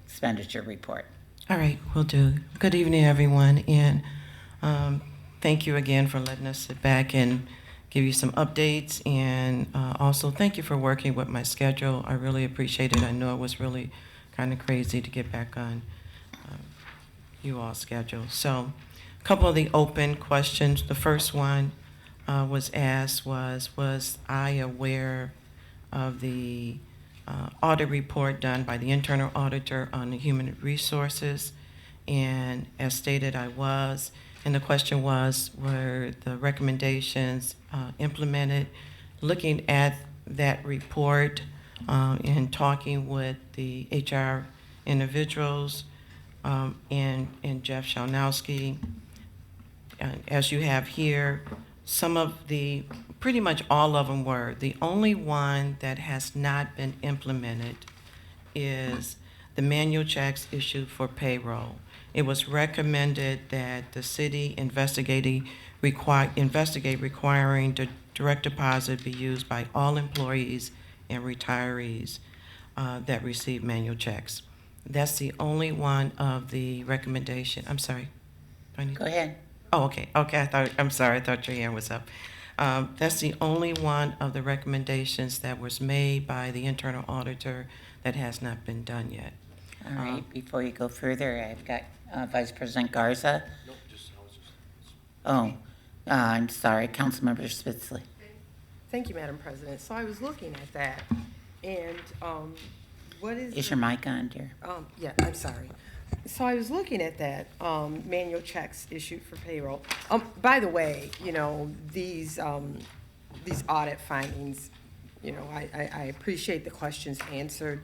expenditure report. All right, will do. Good evening, everyone, and thank you again for letting us sit back and give you some updates, and also thank you for working with my schedule. I really appreciate it. I know it was really kind of crazy to get back on you all's schedule. So a couple of the open questions. The first one was asked was I aware of the audit report done by the internal auditor on the human resources? And as stated, I was. And the question was, were the recommendations implemented? Looking at that report and talking with the HR individuals and Jeff Shalnowski, as you have here, some of the, pretty much all of them were. The only one that has not been implemented is the manual checks issued for payroll. It was recommended that the city investigate requiring the direct deposit be used by all employees and retirees that receive manual checks. That's the only one of the recommendation. I'm sorry. Do I need Go ahead. Oh, okay. Okay, I'm sorry. I thought your hand was up. That's the only one of the recommendations that was made by the internal auditor that has not been done yet. All right, before you go further, I've got Vice President Garza. Nope, just, I was just. Oh, I'm sorry, Councilmember Spitzley. Thank you, Madam President. So I was looking at that, and what is? Is your mic on, dear? Yeah, I'm sorry. So I was looking at that, manual checks issued for payroll. By the way, you know, these audit findings, you know, I appreciate the questions answered.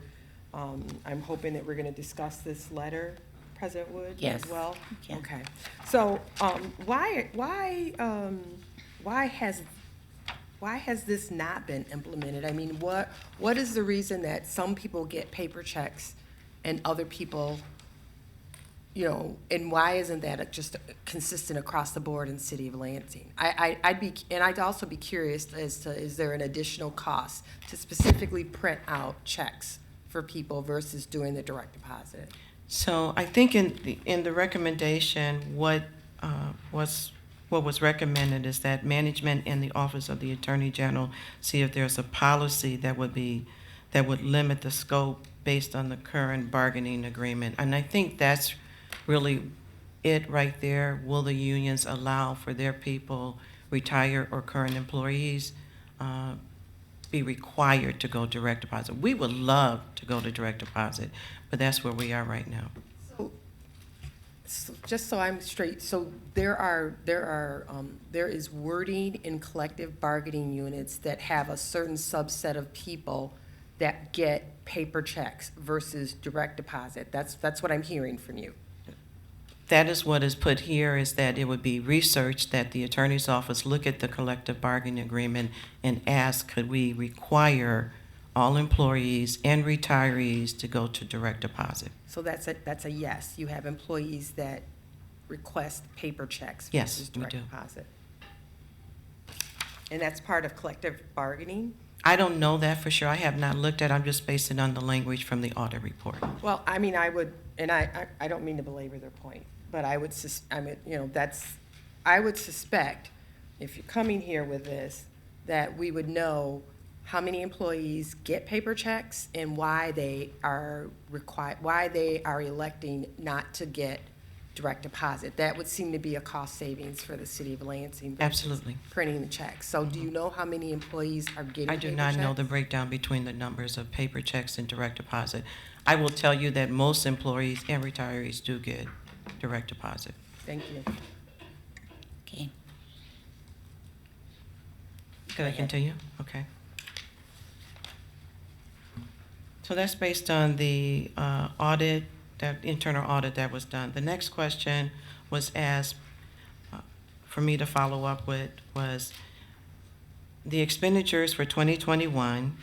I'm hoping that we're going to discuss this letter, President Wood, Yes, as well? we can. Okay. So why has this not been implemented? I mean, what is the reason that some people get paper checks and other people, you know, and why isn't that just consistent across the board in the city of Lansing? I'd also be curious as to, is there an additional cost to specifically print out checks for people versus doing the direct deposit? So I think in the recommendation, what was recommended is that management and the Office of the Attorney General see if there's a policy that would limit the scope based on the current bargaining agreement. And I think that's really it right there. Will the unions allow for their people, retired or current employees, be required to go direct deposit? We would love to go to direct deposit, but that's where we are right now. So just so I'm straight, so there is wording in collective bargaining units that have a certain subset of people that get paper checks versus direct deposit. That's what I'm hearing from you. That is what is put here, is that it would be researched, that the attorney's office look at the collective bargaining agreement and ask, could we require all employees and retirees to go to direct deposit? So that's a yes. You have employees that request paper checks Yes, versus we direct do. deposit. And that's part of collective bargaining? I don't know that for sure. I have not looked at it. I'm just basing on the language from the audit report. Well, I mean, I would, and I don't mean to belabor their point, but I would suspect, if you're coming here with this, that we would know how many employees get paper checks and why they are electing not to get direct deposit. That would seem to be a cost savings for the city of Lansing. versus Absolutely. Printing the checks. So do you know how many employees are getting I do paper not know the checks? breakdown between the numbers of paper checks and direct deposit. I will tell you that most employees and retirees do get direct deposit. Thank you. Okay. Could I continue? Okay. So that's based on the audit, that internal audit that was done. The next question was asked for me to follow up with was the expenditures for 2021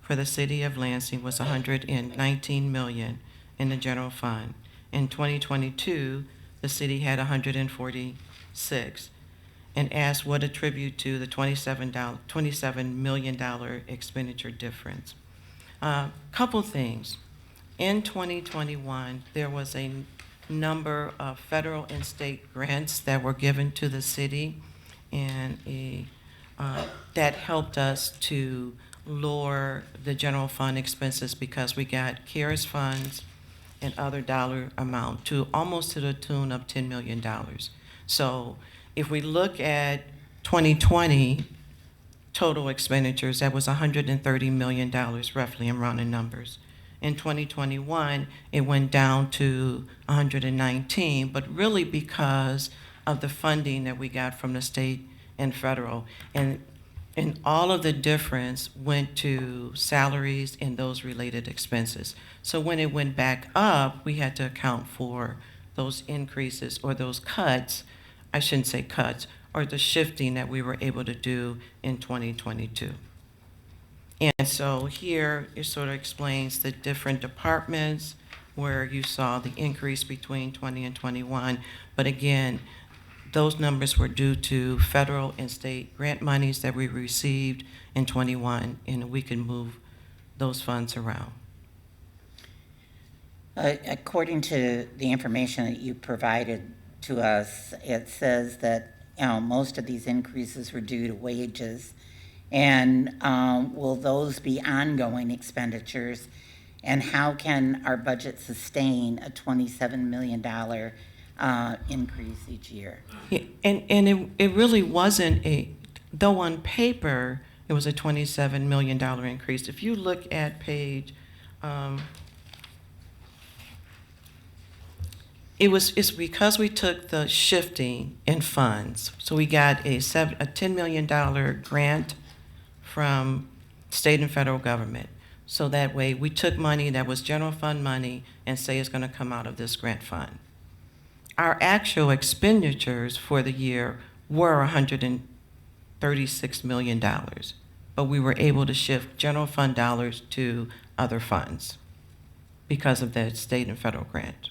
for the city of Lansing was $119 million in the general fund. In 2022, the city had 146, and asked what attribute to the $27 million expenditure difference. Couple things. In 2021, there was a number of federal and state grants that were given to the city, and that helped us to lower the general fund expenses because we got CARES funds and other dollar amount to almost to the tune of $10 million. So if we look at 2020 total expenditures, that was $130 million roughly in rounded numbers. In 2021, it went down to 119, but really because of the funding that we got from the state and federal. And all of the difference went to salaries and those related expenses. So when it went back up, we had to account for those increases or those cuts, I shouldn't say cuts, or the shifting that we were able to do in 2022. And so here it sort of explains the different departments where you saw the increase between 20 and 21. But again, those numbers were due to federal and state grant monies that we received in 21, and we can move those funds around. According to the information that you provided to us, it says that most of these increases were due to wages. And will those be ongoing expenditures? And how can our budget sustain a $27 million increase each year? Yeah, and it really wasn't though on paper, it was a $27 million increase. If you look at page, it's because we took the shifting in funds. So we got a $10 million grant from state and federal government. So that way, we took money that was general fund money and say it's going to come out of this grant fund. Our actual expenditures for the year were $136 million, but we were able to shift general fund dollars to other funds because of that state and federal grant.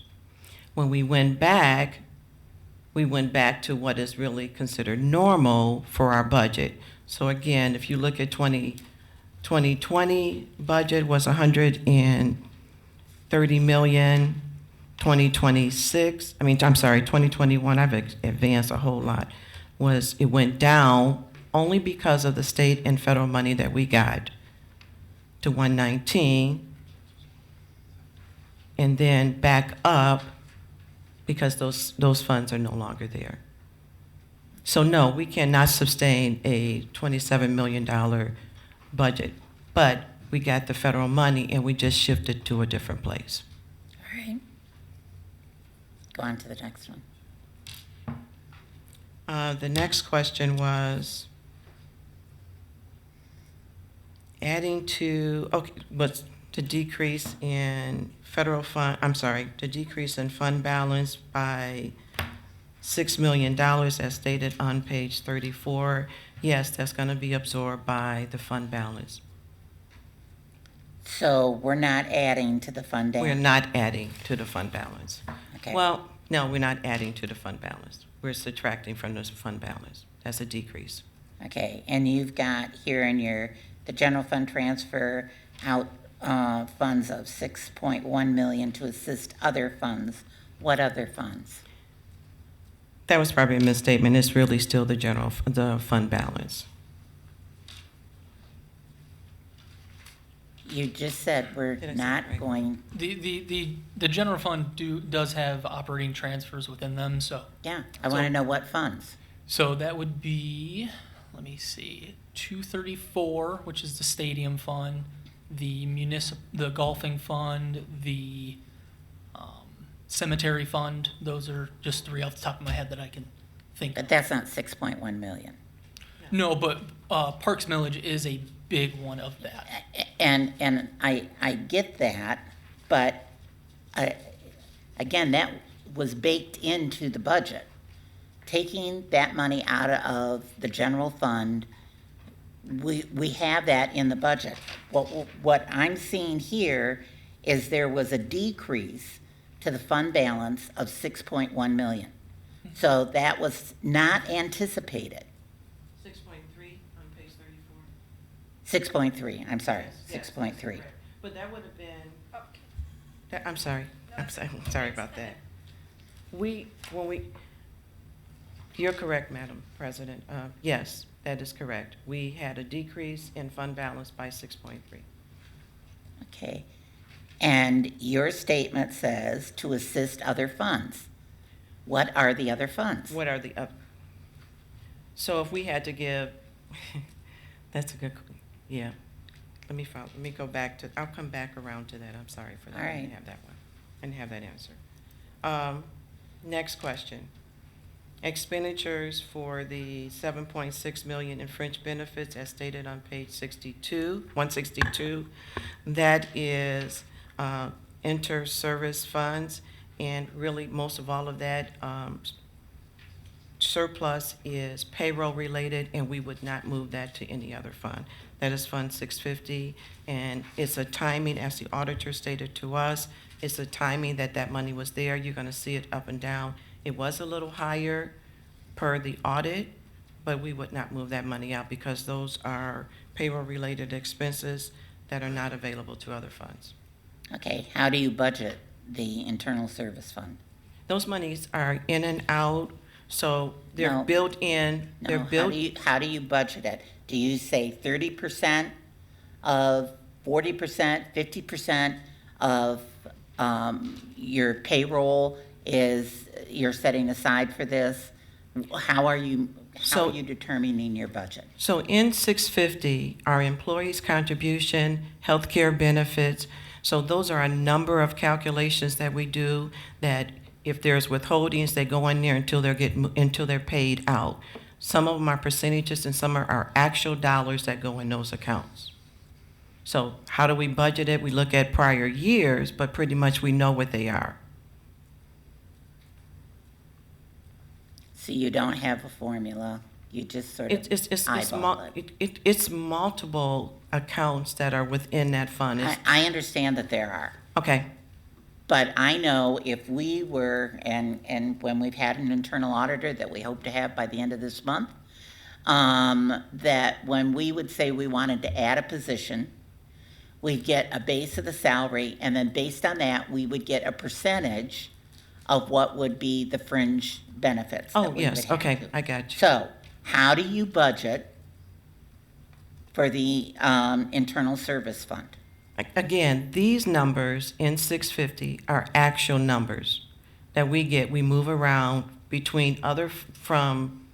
When we went back to what is really considered normal for our budget. So again, if you look at 2020 budget was 130 million. 2021, I've advanced a whole lot, it went down only because of the state and federal money that we got to 119, and then back up because those funds are no longer there. So no, we cannot sustain a $27 million budget, but we got the federal money and we just shifted to a different place. All right. Go on to the next one. The next question was was the decrease in the decrease in fund balance by $6 million as stated on page 34. Yes, that's going to be absorbed by the fund balance. So we're not adding to the fund balance? We're not adding to the fund balance. Okay. Well, no, we're not adding to the fund balance. We're subtracting from the fund balance. That's a decrease. Okay, and you've got here in the general fund transfer out funds of 6.1 million to assist other funds. What other funds? That was probably a misstatement. It's really still the fund balance. You just said we're Did I say not that right? going, The general fund does have operating transfers within them, so yeah, I want to know what funds. that would be, let me see, 234, which is the stadium fund, the golfing fund, the cemetery fund. Those are just three off the top of my head that I can think But of. that's not 6.1 million. No, but Parks Millage is a big one of that. And I get that, but again, that was baked into the budget. Taking that money out of the general fund, we have that in the budget. What I'm seeing here is there was a decrease to the fund balance of 6.1 million. So that was not anticipated. 6.3 on page 6.3, I'm sorry, 6.3. But that would have been. I'm sorry about that. You're correct, Madam President. Yes, that is correct. We had a decrease in fund balance by 6.3. Okay. And your statement says to assist other funds. What are the other funds? What are the other? So if we had to give, that's a good, yeah. Let me go back to, I'll come back around to that. I'm sorry for that. All I right. didn't have that one. I didn't have that answer. Next question. Expenditures for the 7.6 million in fringe benefits as stated on page 162. That is inter-service funds, and really most of all of that surplus is payroll related, and we would not move that to any other fund. That is Fund 650, and it's a timing, as the auditor stated to us, it's a timing that money was there. You're gonna see it up and down. It was a little higher per the audit, but we would not move that money out because those are payroll-related expenses that are not available to other funds. Okay, how do you budget the internal service fund? Those monies are in and out, so they're No. built in, they're No, built. how do you budget it? Do you say 30% of 40%, 50% of your payroll you're setting aside for this? How are you determining your budget? So in 650, our employees' contribution, healthcare benefits, so those are a number of calculations that we do that if there's withholdings, they go in there until they're paid out. Some of them are percentages and some are our actual dollars that go in those accounts. So how do we budget it? We look at prior years, but pretty much we know what they are. So you don't have a formula, you just sort of eyeball it. It's multiple accounts that are within that fund. I understand that there are. Okay, But I know if we were, and when we've had an internal auditor that we hope to have by the end of this month, that when we would say we wanted to add a position, we'd get a base of the salary, and then based on that, we would get a percentage of what would be the fringe benefits. oh, that we yes, would have okay, to. I got you. So, how do you budget for the internal service fund? Again, these numbers in 650 are actual numbers that we get. We move around between from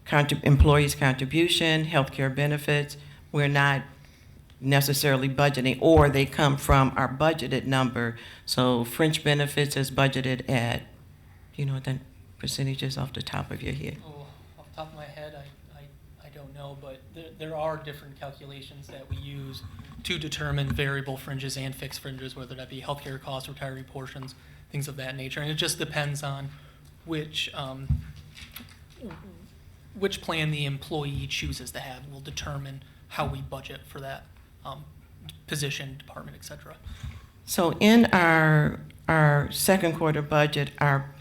employees' contribution, healthcare benefits. We're not necessarily budgeting, or they come from our budgeted number. So fringe benefits is budgeted at, you know, the percentages off the top of your head. Oh, off the top of my head, I don't know, but there are different calculations that we use to determine variable fringes and fixed fringes, whether that be healthcare costs, retiree portions, things of that nature. And it just depends on which plan the employee chooses to have will determine how we budget for that position, department, et cetera. So in our second quarter budget, our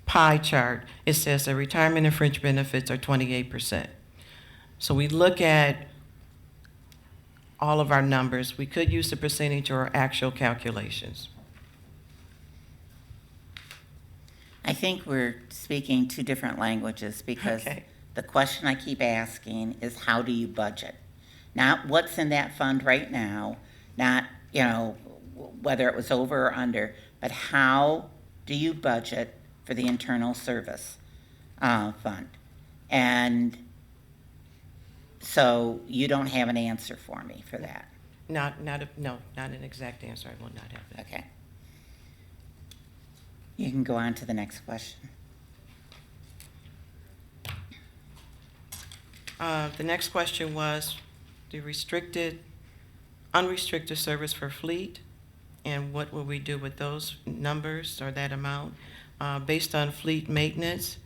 pie chart, it says that retirement and fringe benefits are 28%. So we look at all of our numbers. We could use the percentage or actual calculations. I think we're speaking two different languages because Okay. the question I keep asking is how do you budget? Not what's in that fund right now, not, you know, whether it was over or under, but how do you budget for the internal service fund? And so you don't have an answer for me for that. No, not an exact answer. I will not have that. Okay. You can go on to the next question. The next question was the unrestricted service for fleet, and what will we do with those numbers or that amount? Based on fleet maintenance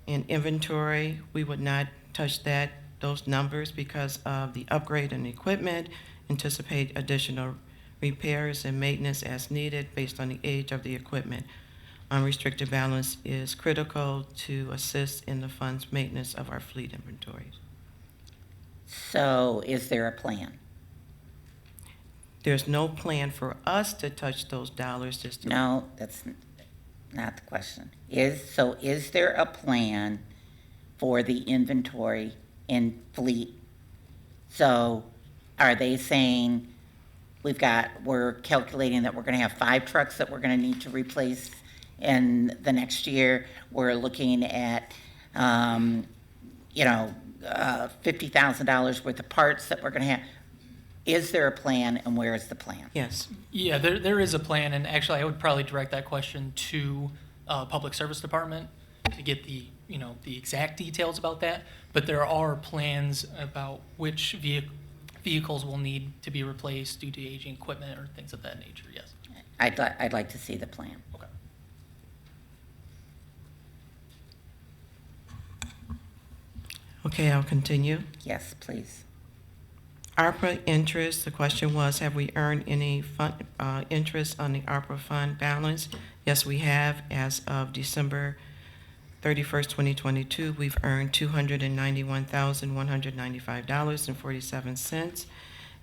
and inventory, we would not touch those numbers because of the upgrade in equipment, anticipate additional repairs and maintenance as needed based on the age of the equipment. Unrestricted balance is critical to assist in the fund's maintenance of our fleet inventories. So is there a plan? There's no plan for us to touch those dollars just to. No, that's not the question. Is there a plan for the inventory in fleet? So are they saying we're calculating that we're gonna have 5 trucks that we're gonna need to replace in the next year? We're looking at, $50,000 worth of parts that we're gonna have. Is there a plan, and where is the plan? Yes. Yeah, there is a plan, and actually I would probably direct that question to Public Service Department to get the exact details about that. But there are plans about which vehicles will need to be replaced due to aging equipment or things of that nature, yes. I'd like to see the plan. Okay. Okay, I'll continue. Yes, please. ARPA interest, the question was, have we earned any interest on the ARPA fund balance? Yes, we have. As of December 31st, 2022, we've earned $291,195.47.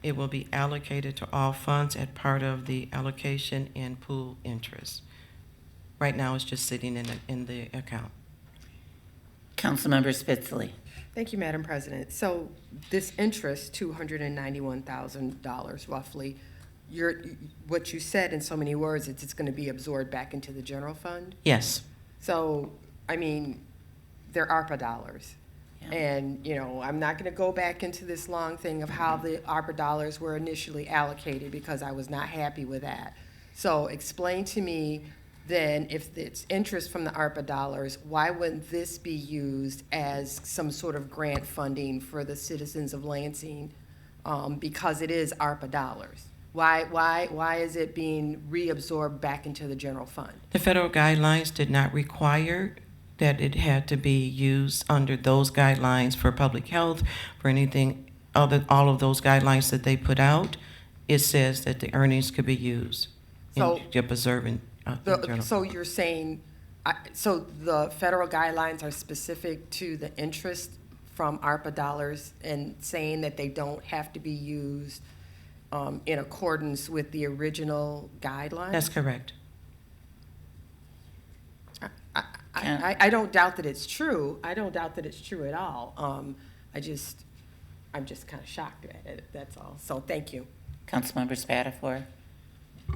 It will be allocated to all funds as part of the allocation and pool interest. Right now, it's just sitting in the account. Councilmember Spitzley. Thank you, Madam President. So this interest, $291,000 roughly, what you said in so many words, it's going to be absorbed back into the general fund? Yes. So, I mean, they're ARPA dollars. Yeah. And, I'm not going to go back into this long thing of how the ARPA dollars were initially allocated because I was not happy with that. So explain to me then, if it's interest from the ARPA dollars, why wouldn't this be used as some sort of grant funding for the citizens of Lansing because it is ARPA dollars? Why is it being reabsorbed back into the general fund? The federal guidelines did not require that it had to be used under those guidelines for public health, for anything other, all of those guidelines that they put out. It says that the earnings could be used So- in preserving the general. So you're saying, so the federal guidelines are specific to the interest from ARPA dollars and saying that they don't have to be used in accordance with the original guidelines? That's correct. I don't doubt that it's true. I don't doubt that it's true at all. I'm just kind of shocked at it, that's all. So thank you. Councilmember Spatafor?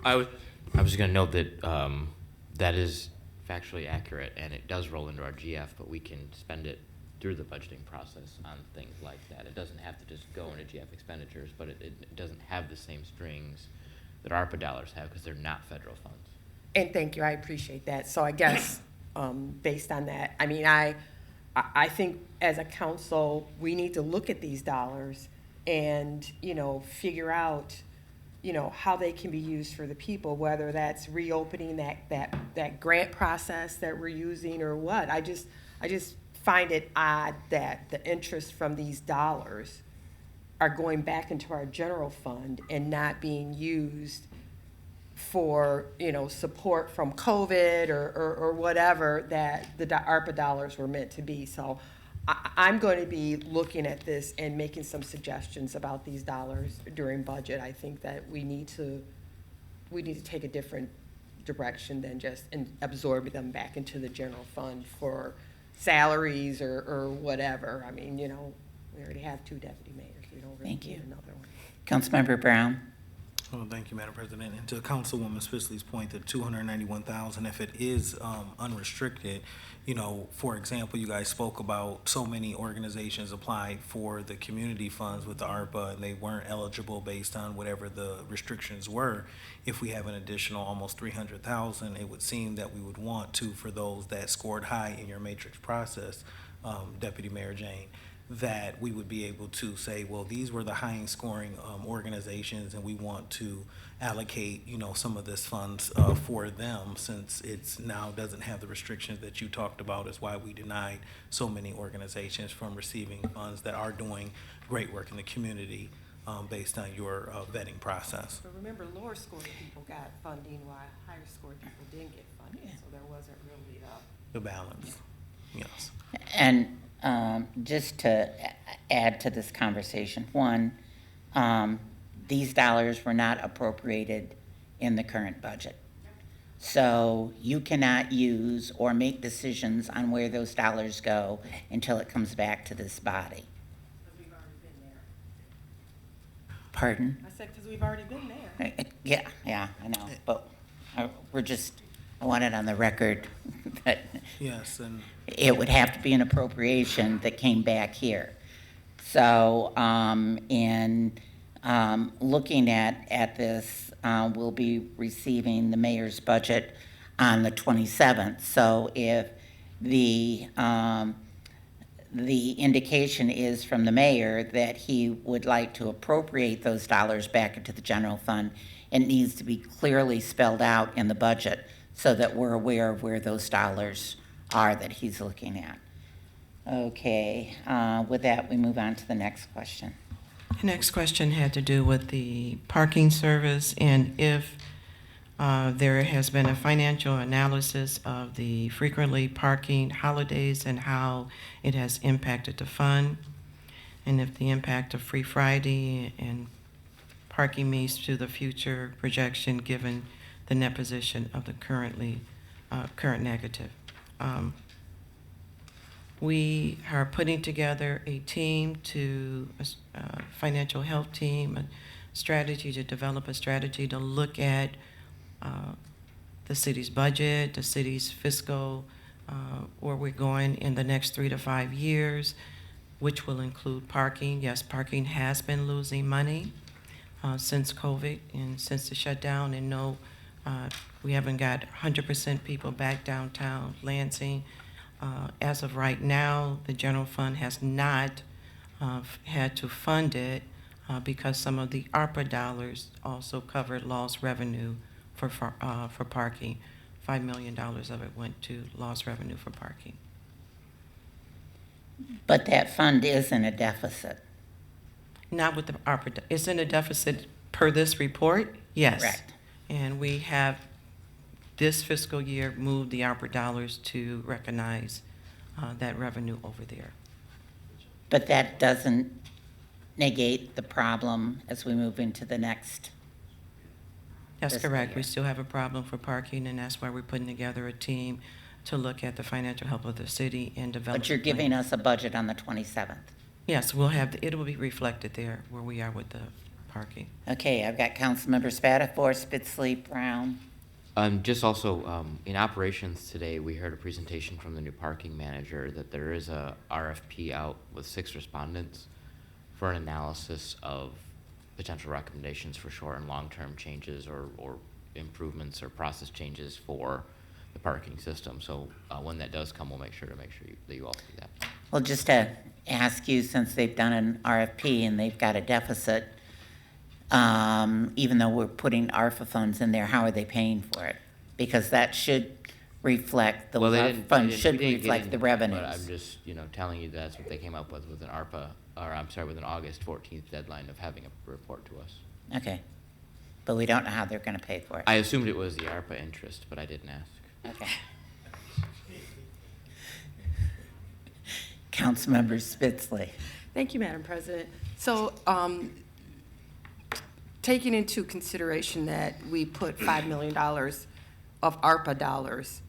I was going to note that that is factually accurate, and it does roll into our GF, but we can spend it through the budgeting process on things like that. It doesn't have to just go into GF expenditures, but it doesn't have the same strings that ARPA dollars have because they're not federal funds. And thank you, I appreciate that. So I guess, based on that, I mean, I think as a council, we need to look at these dollars and, figure out, how they can be used for the people, whether that's reopening that grant process that we're using or what. I just find it odd that the interest from these dollars are going back into our general fund and not being used for, support from COVID or whatever that the ARPA dollars were meant to be. So I'm going to be looking at this and making some suggestions about these dollars during budget. I think that we need to take a different direction than just absorb them back into the general fund for salaries or whatever. I mean, we already have 2 deputy mayors. We don't really Thank need you. another one. Councilmember Brown? Well, thank you, Madam President. And to Councilwoman Spisley's point, the $291,000, if it is unrestricted, for example, you guys spoke about so many organizations applied for the community funds with the ARPA, and they weren't eligible based on whatever the restrictions were. If we have an additional almost $300,000, it would seem that we would want to, for those that scored high in your matrix process, Deputy Mayor Jane, that we would be able to say, well, these were the highest scoring organizations, and we want to allocate, some of this funds for them, since it's now doesn't have the restrictions that you talked about, is why we denied so many organizations from receiving funds that are doing great work in the community based on your vetting process. But remember, lower scored people got funding while higher scored people didn't get funding, so there wasn't really The balance, yes. And just to add to this conversation, one, these dollars were not appropriated in the current budget. So you cannot use or make decisions on where those dollars go until it comes back to this body. We've already been there. Pardon? I said, because we've already been there. Yeah, I know, but I want it on the record that Yes, and it would have to be an appropriation that came back here. So, in looking at this, we'll be receiving the mayor's budget on the 27th. So if the indication is from the mayor that he would like to appropriate those dollars back into the general fund, it needs to be clearly spelled out in the budget so that we're aware of where those dollars are that he's looking at. Okay, with that, we move on to the next question. The next question had to do with the parking service, and if there has been a financial analysis of the frequently parking holidays and how it has impacted the fund, and if the impact of Free Friday and parking means to the future projection given the net position of the current negative. We are putting together a team a financial health team, a strategy to develop a strategy to look at the city's budget, the city's fiscal, where we're going in the next 3 to 5 years, which will include parking. Yes, parking has been losing money since COVID and since the shutdown, and no, we haven't got 100% people back downtown Lansing. As of right now, the general fund has not had to fund it because some of the ARPA dollars also covered lost revenue for parking. $5 million of it went to lost revenue for parking. But that fund is in a deficit. Not with the ARPA, it's in a deficit per this report, yes. Correct. And we have this fiscal year moved the ARPA dollars to recognize that revenue over there. But that doesn't negate the problem as we move into the next. That's Fiscal correct. year. We still have a problem for parking, and that's why we're putting together a team to look at the financial health of the city and develop. But you're a plan. giving us a budget on the 27th. Yes, we'll have, it will be reflected there where we are with the parking. Okay, I've got Councilmember Spatafor, Spitzley, Brown. Just also, in operations today, we heard a presentation from the new parking manager that there is a RFP out with 6 respondents for an analysis of potential recommendations for short and long-term changes or improvements or process changes for the parking system. So when that does come, we'll make sure that you all see that. Well, just to ask you, since they've done an RFP and they've got a deficit, even though we're putting ARPA funds in there, how are they paying for it? Because that should reflect, the fund should reflect the revenues. But I'm just, telling you that's what they came up with an ARPA, or I'm sorry, with an August 14th deadline of having a report to us. Okay. But we don't know how they're gonna pay for it. I assumed it was the ARPA interest, but I didn't ask. Okay. Councilmember Spitzley. Thank you, Madam President. So, taking into consideration that we put $5 million of ARPA dollars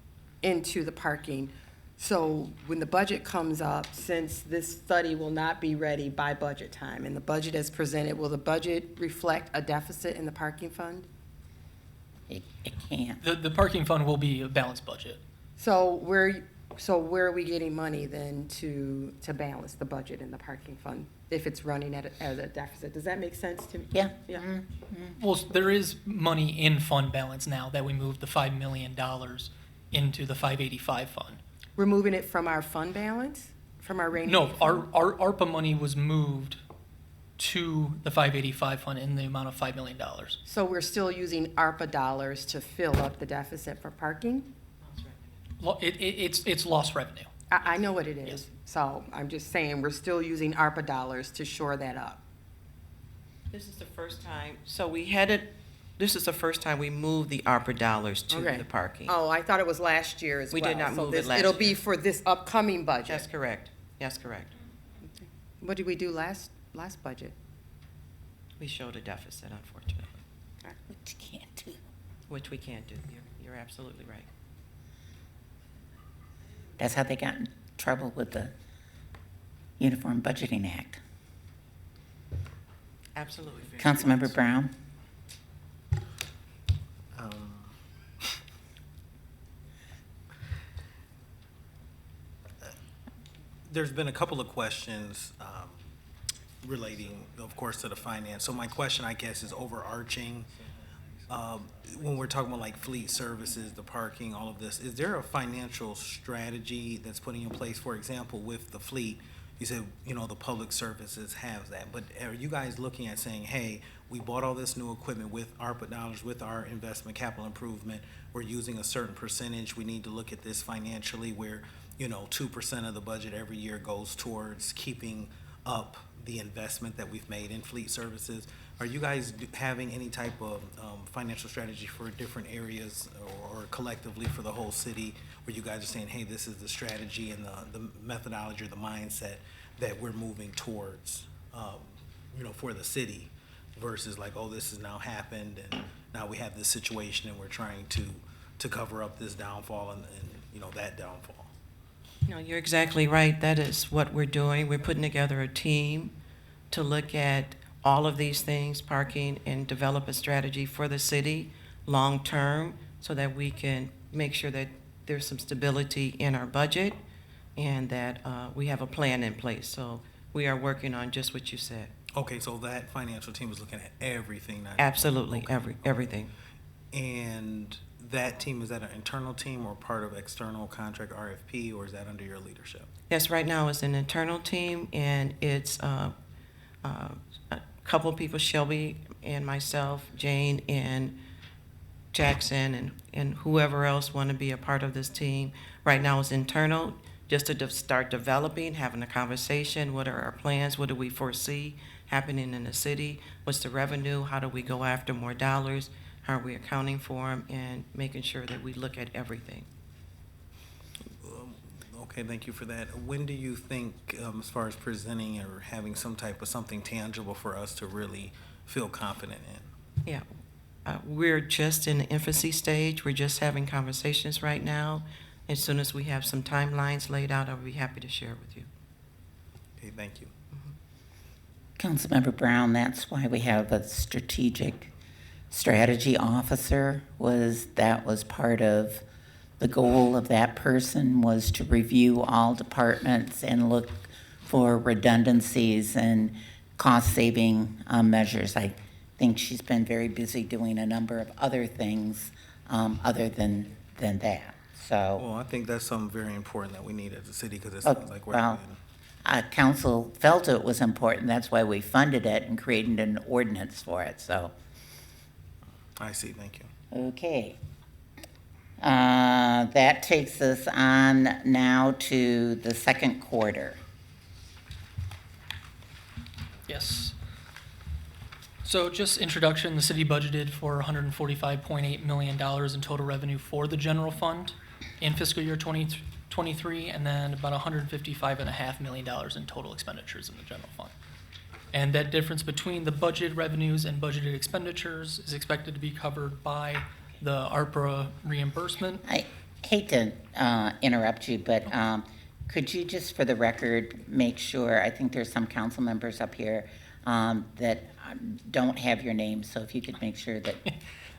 into the parking, so when the budget comes up, since this study will not be ready by budget time, and the budget is presented, will the budget reflect a deficit in the parking fund? It can't. The parking fund will be a balanced budget. So where are we getting money then to balance the budget in the parking fund if it's running at a deficit? Does that make sense to me? Yeah. Yeah. Well, there is money in fund balance now that we moved the $5 million into the 585 fund. We're moving it from our fund balance, from our rainy No, day our fund? ARPA money was moved to the 585 fund in the amount of $5 million. So we're still using ARPA dollars to fill up the deficit for parking? It's lost revenue. I know what it is. Yes. So I'm just saying, we're still using ARPA dollars to shore that up. This is the first time, so this is the first time we moved the ARPA dollars to Okay. the parking. Oh, I thought it was last year as We well. did not So move it this- last It'll be year. for this upcoming budget. That's correct. That's correct. What did we do last budget? We showed a deficit, unfortunately, Which you can't do. which we can't do. You're absolutely right. That's how they got in trouble with the Uniform Budgeting Act. Absolutely. Councilmember Brown. There's been a couple of questions relating, of course, to the finance. So my question, I guess, is overarching. When we're talking about like fleet services, the parking, all of this, is there a financial strategy that's putting in place? For example, with the fleet, you said, the public services have that, but are you guys looking at saying, hey, we bought all this new equipment with ARPA dollars, with our investment capital improvement, we're using a certain percentage, we need to look at this financially where, 2% of the budget every year goes towards keeping up the investment that we've made in fleet services? Are you guys having any type of financial strategy for different areas or collectively for the whole city, where you guys are saying, hey, this is the strategy and the methodology or the mindset that we're moving towards, for the city, versus like, oh, this has now happened and now we have this situation and we're trying to cover up this downfall and that downfall? No, you're exactly right. That is what we're doing. We're putting together a team to look at all of these things, parking, and develop a strategy for the city long-term so that we can make sure that there's some stability in our budget and that we have a plan in place. So we are working on just what you said. Okay, so that financial team is looking at everything, not Absolutely, okay. everything. And that team, is that an internal team or part of external contract RFP, or is that under your leadership? Yes, right now it's an internal team, and it's couple people, Shelby and myself, Jane and Jackson, and whoever else want to be a part of this team. Right now it's internal, just to start developing, having a conversation. What are our plans? What do we foresee happening in the city? What's the revenue? How do we go after more dollars? How are we accounting for them? And making sure that we look at everything. Okay, thank you for that. When do you think, as far as presenting or having some type of something tangible for us to really feel confident in? Yeah, we're just in the infancy stage. We're just having conversations right now. As soon as we have some timelines laid out, I'll be happy to share with you. Okay, thank you. Councilmember Brown, that's why we have a strategy officer. That was part of the goal of that person, was to review all departments and look for redundancies and cost-saving measures. I think she's been very busy doing a number of other things other than that. So, Well, I think that's something very important that we need as a city, because it Oh, sounds like we're. well, council felt it was important. That's why we funded it and created an ordinance for it. So, I see, thank you. okay. That takes us on now to the second quarter. Yes. So just introduction, the city budgeted for $145.8 million in total revenue for the general fund in fiscal year 2023, and then about $155.5 million in total expenditures in the general fund. And that difference between the budgeted revenues and budgeted expenditures is expected to be covered by the ARPA reimbursement. I hate to interrupt you, but could you just, for the record, make sure, I think there's some council members up here that don't have your name, so if you could make sure that.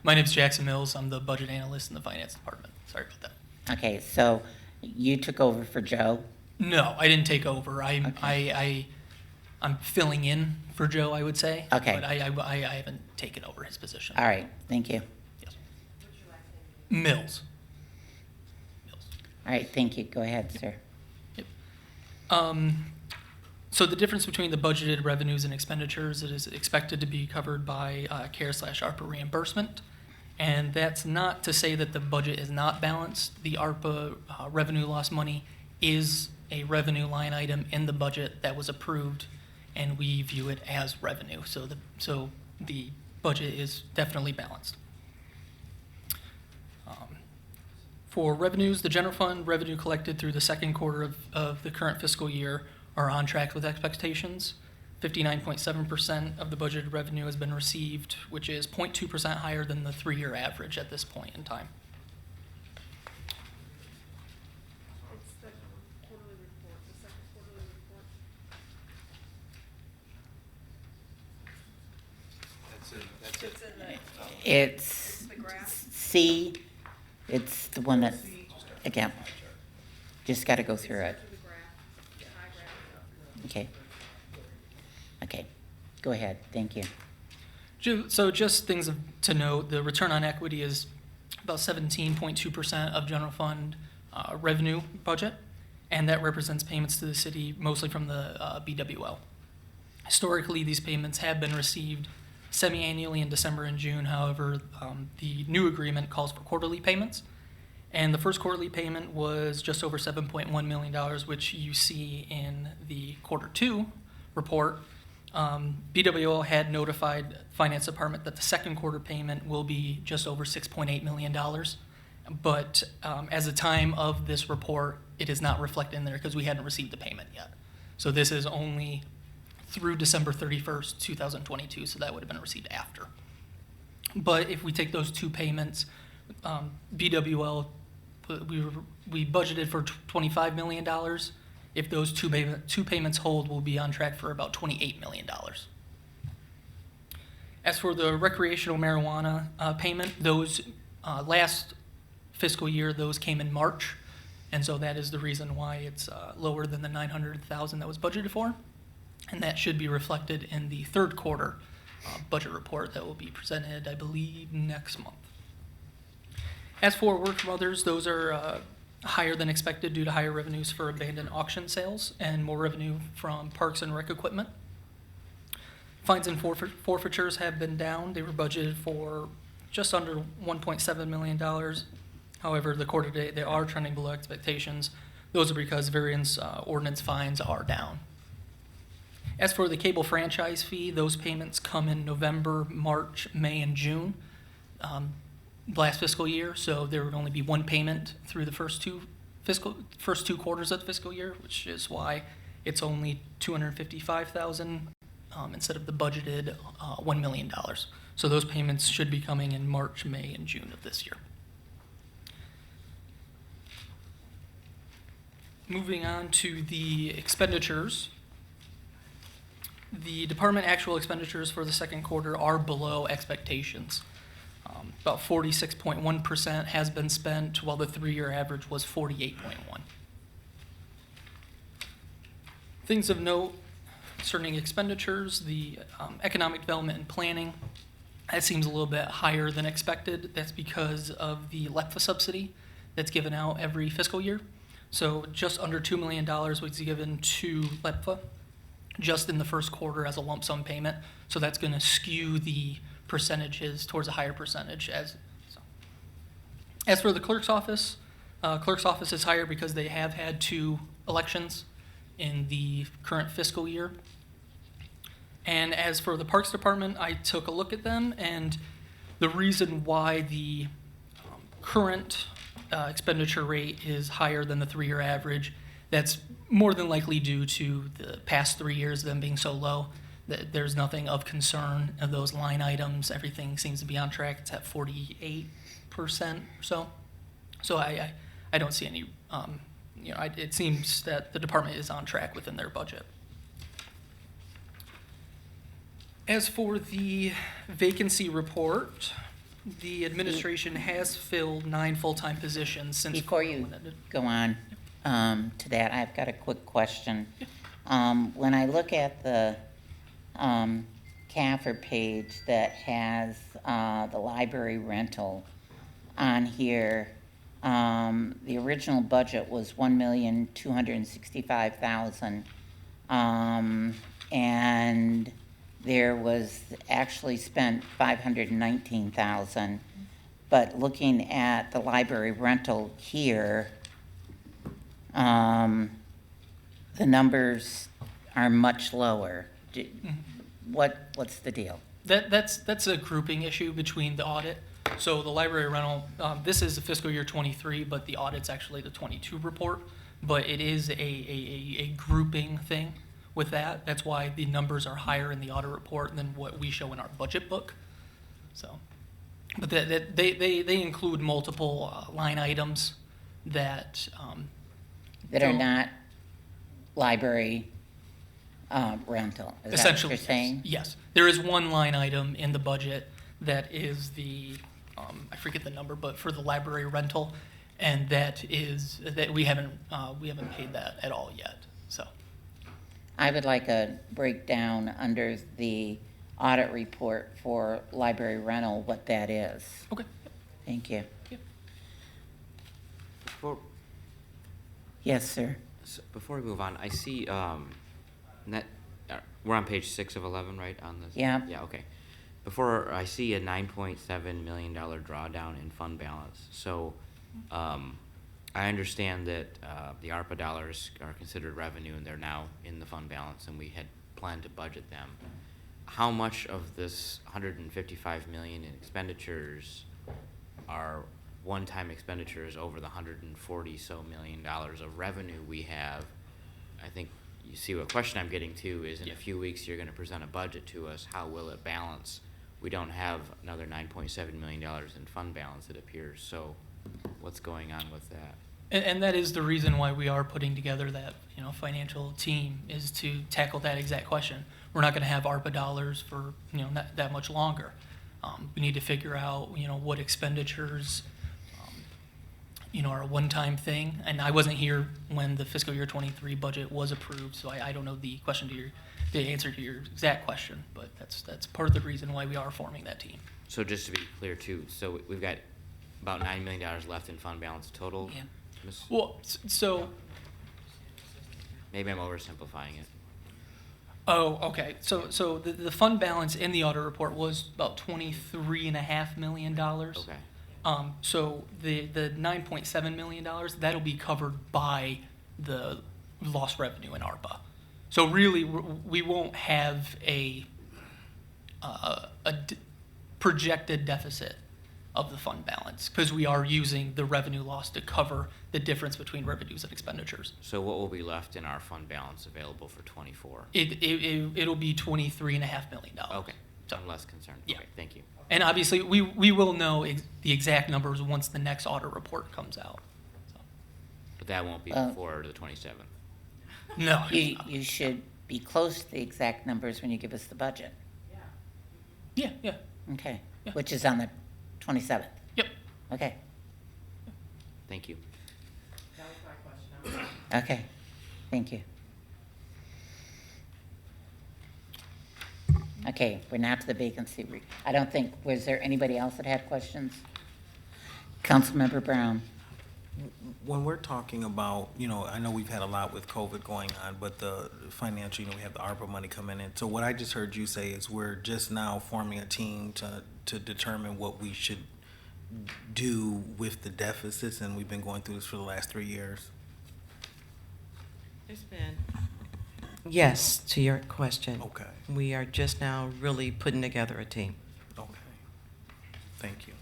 My name's Jackson Mills. I'm the budget analyst in the finance department. Sorry about that. Okay, so you took over for Joe? No, I didn't take over. I'm filling in for Joe, I would say. Okay. But I haven't taken over his position. All right, thank you. Yes. Mills. All right, thank you. Go ahead, sir. So the difference between the budgeted revenues and expenditures, it is expected to be covered by CARE/ARPA reimbursement. And that's not to say that the budget is not balanced. The ARPA revenue loss money is a revenue line item in the budget that was approved, and we view it as revenue. So the budget is definitely balanced. For revenues, the general fund revenue collected through the second quarter of the current fiscal year are on track with expectations. 59.7% of the budgeted revenue has been received, which is 0.2% higher than the 3-year average at this point in time. It's C, it's the one that, again, just got to go through it. Okay. Okay, go ahead, thank you. So just things to note, the return on equity is about 17.2% of general fund revenue budget, and that represents payments to the city mostly from the BWO. Historically, these payments have been received semi-annually in December and June. However, the new agreement calls for quarterly payments, and the first quarterly payment was just over $7.1 million, which you see in the quarter 2 report. BWO had notified Finance Department that the second quarter payment will be just over $6.8 million. But as the time of this report, it is not reflected in there because we hadn't received the payment yet. So this is only through December 31st, 2022, so that would have been received after. But if we take those two payments, BWL, we budgeted for $25 million. If those two payments hold, we'll be on track for about $28 million. As for the recreational marijuana payment, those last fiscal year, those came in March, and so that is the reason why it's lower than the $900,000 that was budgeted for, and that should be reflected in the third quarter budget report that will be presented, I believe, next month. As for work from others, those are higher than expected due to higher revenues for abandoned auction sales and more revenue from parks and rec equipment. Fines and forfeitures have been down. They were budgeted for just under $1.7 million. However, the quarter to date, they are trending below expectations. Those are because variance ordinance fines are down. As for the cable franchise fee, those payments come in November, March, May, and June, last fiscal year. So there would only be one payment through the first two quarters of the fiscal year, which is why it's only $255,000 instead of the budgeted $1 million. So those payments should be coming in March, May, and June of this year. Moving on to the expenditures. The department actual expenditures for the second quarter are below expectations. About 46.1% has been spent, while the 3-year average was 48.1%. Things of note concerning expenditures, the economic development and planning, that seems a little bit higher than expected. That's because of the LEPFA subsidy that's given out every fiscal year. So just under $2 million was given to LEPFA just in the first quarter as a lump sum payment. So that's going to skew the percentages towards a higher percentage. As for the clerk's office is higher because they have had 2 elections in the current fiscal year. And as for the Parks Department, I took a look at them, and the reason why the current expenditure rate is higher than the 3-year average, that's more than likely due to the past 3 years, them being so low. There's nothing of concern of those line items. Everything seems to be on track. It's at 48% or so. So I don't see any, it seems that the department is on track within their budget. As for the vacancy report, the administration has filled 9 full-time positions since. Before you go on to that, I've got a quick question. When I look at the CAFR page that has the library rental on here, the original budget was $1,265,000, and there was actually spent $519,000. But looking at the library rental here, the numbers are much lower. What's the deal? That's a grouping issue between the audit. So the library rental, this is the fiscal year 23, but the audit's actually the 22 report. But it is a grouping thing with that. That's why the numbers are higher in the audit report than what we show in our budget book. So, but they include multiple line items that are not library rental. Is essentially, that what you're saying? Yes. There is one line item in the budget that is the, I forget the number, but for the library rental, and that we haven't paid that at all yet. So I would like a breakdown under the audit report for library rental, what that is. Okay. Thank you. Yep. Yes, sir. Before we move on, I see we're on page 6 of 11, right? On this. Yeah. Yeah. Okay. Before I see a $9.7 million drawdown in fund balance. So, I understand that the ARPA dollars are considered revenue, and they're now in the fund balance, and we had planned to budget them. How much of this $155 million in expenditures are one-time expenditures over the $140 so million of revenue we have? I think you see what question I'm getting to is in a few weeks you're going to present a budget to us. How will it balance? We don't have another $9.7 million in fund balance, it appears. So what's going on with that? And that is the reason why we are putting together that financial team, is to tackle that exact question. We're not going to have ARPA dollars for not that much longer. We need to figure out what expenditures are a one-time thing. And I wasn't here when the fiscal year 23 budget was approved, so I don't know the answer to your exact question. But that's part of the reason why we are forming that team. So just to be clear too, so we've got about $9 million left in fund balance total. Yeah. Well, so maybe I'm oversimplifying it. Oh, okay. So the fund balance in the audit report was about $23.5 million. Okay. So the $9.7 million, that'll be covered by the lost revenue in ARPA. So really, we won't have a projected deficit of the fund balance because we are using the revenue loss to cover the difference between revenues and expenditures. So what will be left in our fund balance available for '24? It'll be $23.5 million. Okay, So, I'm less concerned. Yeah. Okay, thank you. and obviously, we will know the exact numbers once the next audit report comes out. So, But that won't be Well- before the 27th. no. You should be close to the exact numbers when you give us the budget. Yeah, yeah. Okay, Yeah. which is on the 27th. Yep. Okay, Thank you. okay, thank you. Okay, we're now to the vacancy. I don't think, was there anybody else that had questions? Councilmember Brown. When we're talking about, I know we've had a lot with COVID going on, but the financial, we have the ARPA money coming in. So what I just heard you say is we're just now forming a team to determine what we should do with the deficits, and we've been going through this for the last 3 years. It's been. Yes, to your question. Okay, We are just now really putting together a team. okay. Thank you.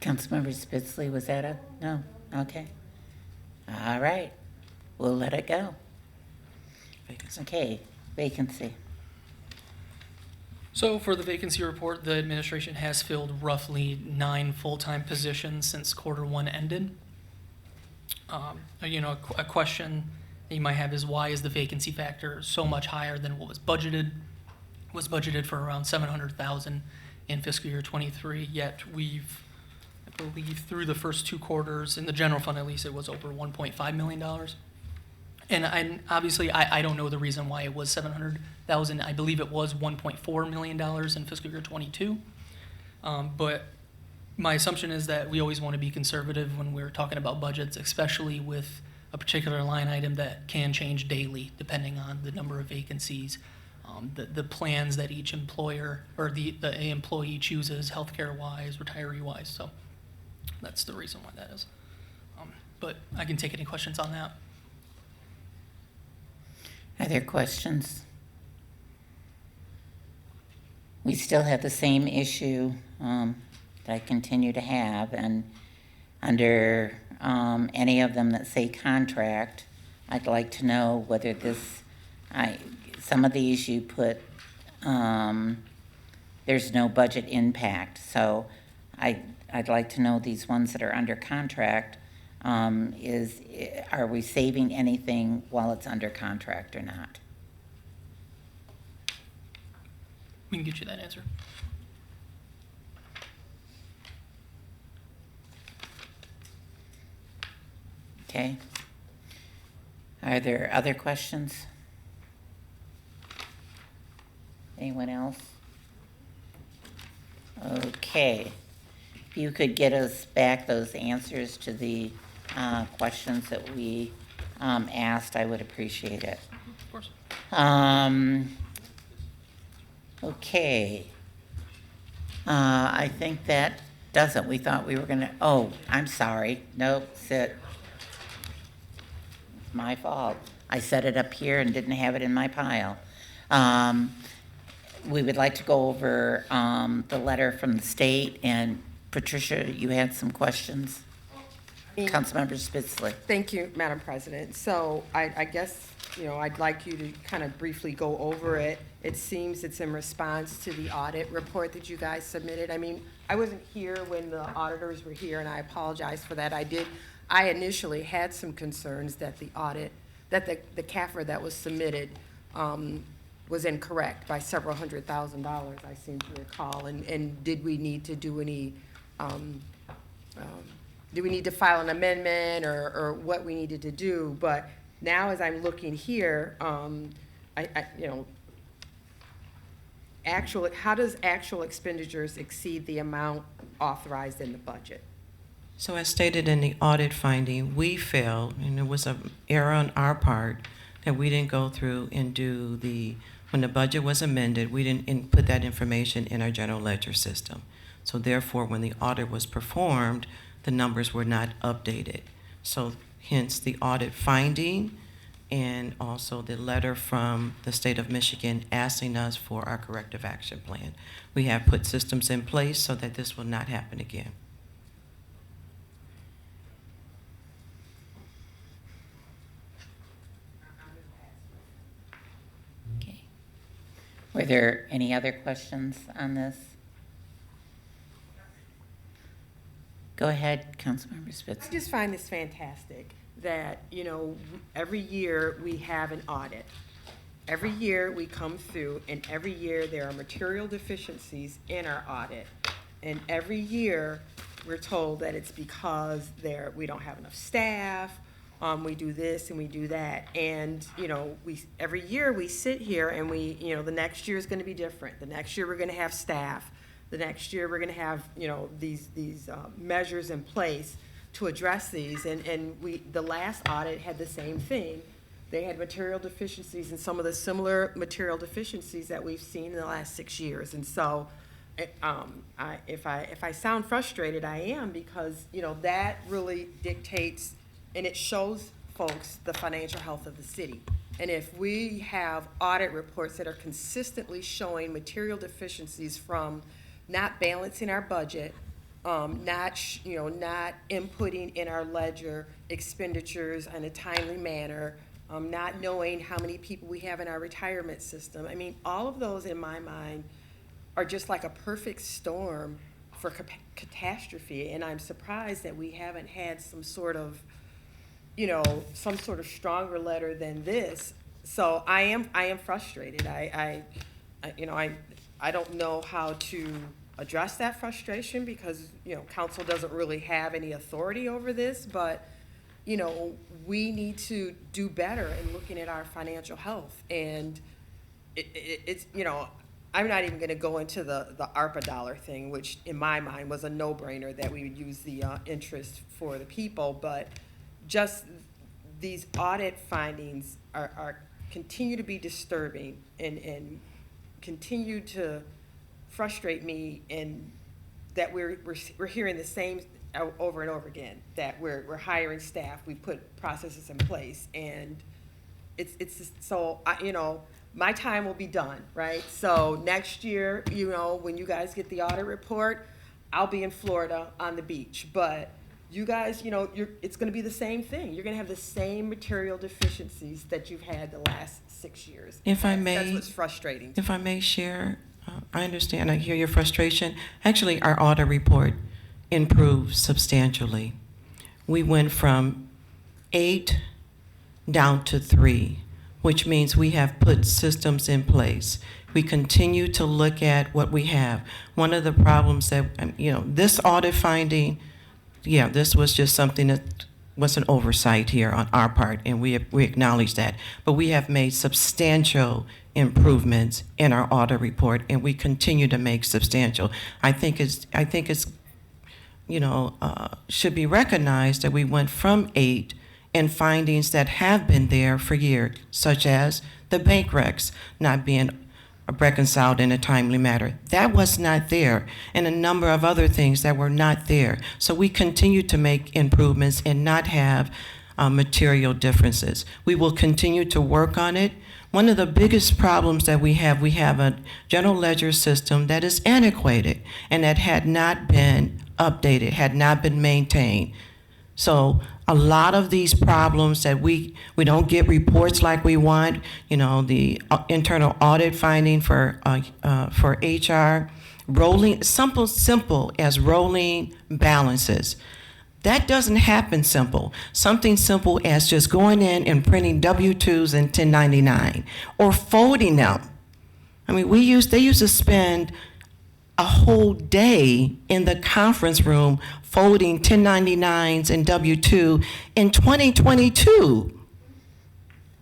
Councilmember Spitzley, was that a, no? Okay. All right, we'll let it go. Vacancy. Okay, vacancy. So for the vacancy report, the administration has filled roughly 9 full-time positions since Q1 ended. A question that you might have is why is the vacancy factor so much higher than what was budgeted? Was budgeted for around $700,000 in fiscal year '23, yet we've, I believe, through the first 2 quarters, in the general fund at least, it was over $1.5 million. And obviously, I don't know the reason why it was $700,000. I believe it was $1.4 million in fiscal year '22. But my assumption is that we always want to be conservative when we're talking about budgets, especially with a particular line item that can change daily depending on the number of vacancies, the plans that each employer or the employee chooses, healthcare-wise, retiree-wise. So that's the reason why that is. But I can take any questions on that. Are there questions? We still have the same issue that I continue to have, and under any of them that say contract, I'd like to know whether some of these you put, there's no budget impact, so I'd like to know these ones that are under contract, are we saving anything while it's under contract or not? We can get you that answer. Okay. Are there other questions? Anyone else? Okay. If you could get us back those answers to the questions that we asked, I would appreciate it. Of course. Okay. I think that does it. We thought we were gonna, oh, I'm sorry. Nope, sit. It's my fault. I set it up here and didn't have it in my pile. We would like to go over the letter from the state, and Patricia, you had some questions? Councilmember Spitzley. Thank you, Madam President. So I guess, I'd like you to kind of briefly go over it. It seems it's in response to the audit report that you guys submitted. I mean, I wasn't here when the auditors were here, and I apologize for that. I initially had some concerns that the audit, that the CAFR that was submitted was incorrect by several $100,000, I seem to recall. And did we need to do any, do we need to file an amendment or what we needed to do? But now as I'm looking here, how does actual expenditures exceed the amount authorized in the budget? So as stated in the audit finding, we felt, and it was an error on our part, that we didn't go through and do when the budget was amended, we didn't put that information in our general ledger system. So therefore, when the audit was performed, the numbers were not updated. So hence the audit finding and also the letter from the state of Michigan asking us for our corrective action plan. We have put systems in place so that this will not happen again. Okay. Were there any other questions on this? Go ahead, Councilmember Spitz. I just find this fantastic that, every year we have an audit. Every year we come through and every year there are material deficiencies in our audit. And every year we're told that it's because we don't have enough staff, we do this and we do that. And, every year we sit here and the next year is gonna be different. The next year we're gonna have staff. The next year, we're gonna have, these measures in place to address these, and the last audit had the same thing. They had material deficiencies and some of the similar material deficiencies that we've seen in the last 6 years. And so, if I sound frustrated, I am, because, that really dictates, and it shows folks the financial health of the city. And if we have audit reports that are consistently showing material deficiencies from not balancing our budget, not inputting in our ledger expenditures in a timely manner, not knowing how many people we have in our retirement system. I mean, all of those in my mind are just like a perfect storm for catastrophe. And I'm surprised that we haven't had some sort of stronger letter than this. So I am frustrated. I don't know how to address that frustration because, council doesn't really have any authority over this, but, we need to do better in looking at our financial health. And it's, I'm not even gonna go into the ARPA dollar thing, which in my mind was a no-brainer that we would use the interest for the people, but just these audit findings are continue to be disturbing and continue to frustrate me, in that we're hearing the same over and over again, that we're hiring staff, we put processes in place, and it's just, so my time will be done, right? So next year, when you guys get the audit report, I'll be in Florida on the beach, but you guys, it's going to be the same thing. You're going to have the same material deficiencies that you've had the last 6 years. If I may, that's what's frustrating. If I may share, I understand, I hear your frustration. Actually, our audit report improved substantially. We went from 8 down to 3, which means we have put systems in place. We continue to look at what we have. One of the problems that, this audit finding, this was just something that was an oversight here on our part, and we acknowledge that. But we have made substantial improvements in our audit report, and we continue to make substantial. I think it's should be recognized that we went from 8 and findings that have been there for years, such as the bank recs not being reconciled in a timely manner. That was not there, and a number of other things that were not there. So we continue to make improvements and not have material differences. We will continue to work on it. One of the biggest problems that we have a general ledger system that is antiquated and that had not been updated, had not been maintained. So a lot of these problems that we don't get reports like we want, the internal audit finding for HR, simple as rolling balances. That doesn't happen simple. Something simple as just going in and printing W-2s and 1099 or folding them. I mean, they used to spend a whole day in the conference room folding 1099s and W-2 in 2022.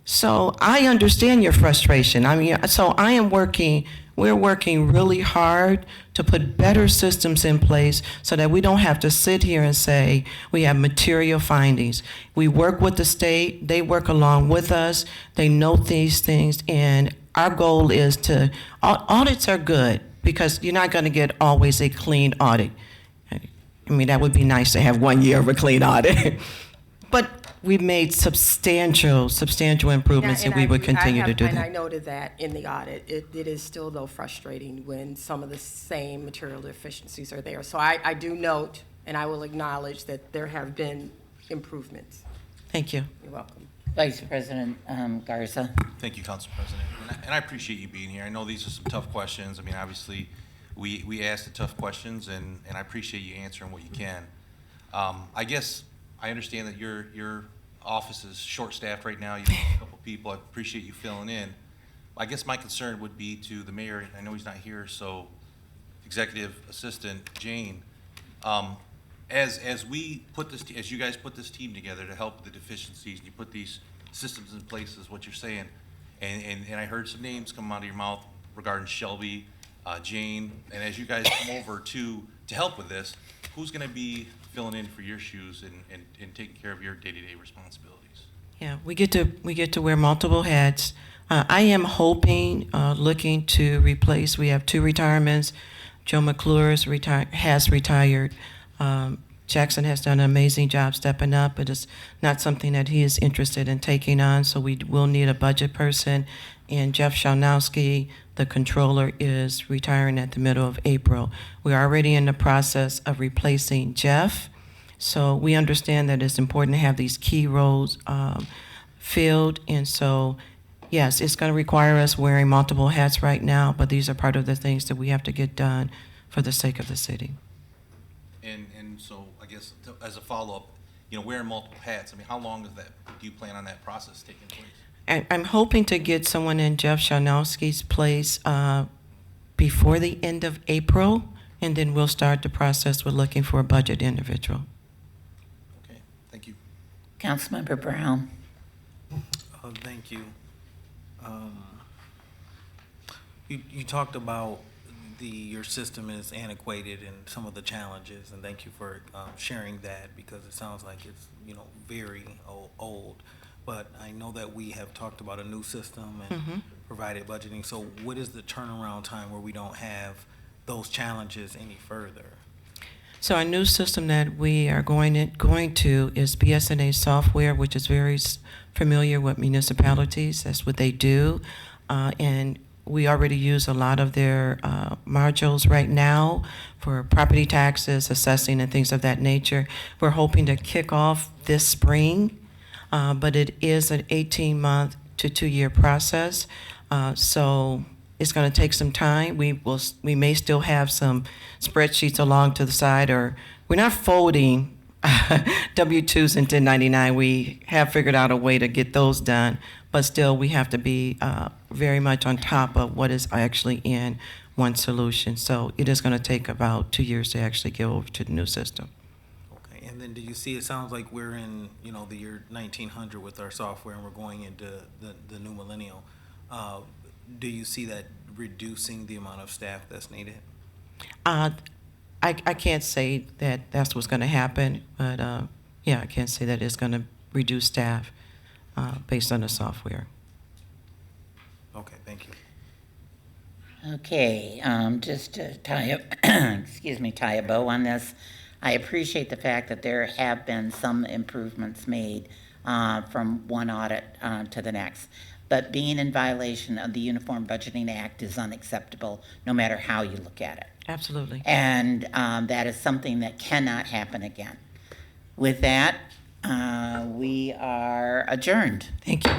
So I understand your frustration. So I am working we're working really hard to put better systems in place so that we don't have to sit here and say we have material findings. We work with the state, they work along with us, they note these things, and our goal is to, audits are good because you're not going to get always a clean audit. I mean, that would be nice to have 1 year of a clean audit. But we've made substantial improvements, and we would continue to do And I that. noted that in the audit. It is still, though, frustrating when some of the same material deficiencies are there. So I do note, and I will acknowledge that there have been improvements. Thank you. You're welcome. Vice President Garza. Thank you, Council President. And I appreciate you being here. I know these are some tough questions. I mean, obviously, we ask the tough questions, and I appreciate you answering what you can. I guess I understand that your office is short-staffed right now. You have a couple people. I appreciate you filling in. I guess my concern would be to the mayor. I know he's not here, so Executive Assistant Jane. As we put this, as you guys put this team together to help the deficiencies, and you put these systems in place, is what you're saying. And I heard some names come out of your mouth regarding Shelby, Jane, and as you guys come over to help with this, who's going to be filling in for your shoes and taking care of your day-to-day responsibilities? Yeah, we get to wear multiple hats. I am hoping, looking to replace. We have 2 retirements. Joe McClure has retired. Jackson has done an amazing job stepping up, but it's not something that he is interested in taking on. So we will need a budget person. And Jeff Shalnowski, the controller, is retiring at the middle of April. We're already in the process of replacing Jeff. So we understand that it's important to have these key roles filled. And so, yes, it's going to require us wearing multiple hats right now, but these are part of the things that we have to get done for the sake of the city. And so I guess as a follow-up, wearing multiple hats, I mean, how long do you plan on that process taking place? I'm hoping to get someone in Jeff Shalnowski's place before the end of April, and then we'll start the process with looking for a budget individual. Okay, thank you. Councilmember Brown. Thank you. You talked about your system is antiquated and some of the challenges, and thank you for sharing that because it sounds like it's very old. But I know that we have talked about a new system and provided budgeting. So what is the turnaround time where we don't have those challenges any further? So our new system that we are going to is BSNA software, which is very familiar with municipalities. That's what they do. And we already use a lot of their modules right now for property taxes, assessing, and things of that nature. We're hoping to kick off this spring, but it is an 18-month to 2-year process. So it's going to take some time. We may still have some spreadsheets along to the side, or we're not folding W-2s and 1099. We have figured out a way to get those done, but still we have to be very much on top of what is actually in one solution. So it is going to take about 2 years to actually get over to the new system. Okay, and then do you see, it sounds like we're in, the year 1900 with our software and we're going into the new millennial. Do you see that reducing the amount of staff that's needed? I can't say that that's what's going to happen, but yeah, I can't say that it's going to reduce staff based on the software. Okay, thank you. Okay, just to tie a bow on this, I appreciate the fact that there have been some improvements made from one audit to the next. But being in violation of the Uniform Budgeting Act is unacceptable, no matter how you look at it. Absolutely. And that is something that cannot happen again. With that, we are adjourned. Thank you.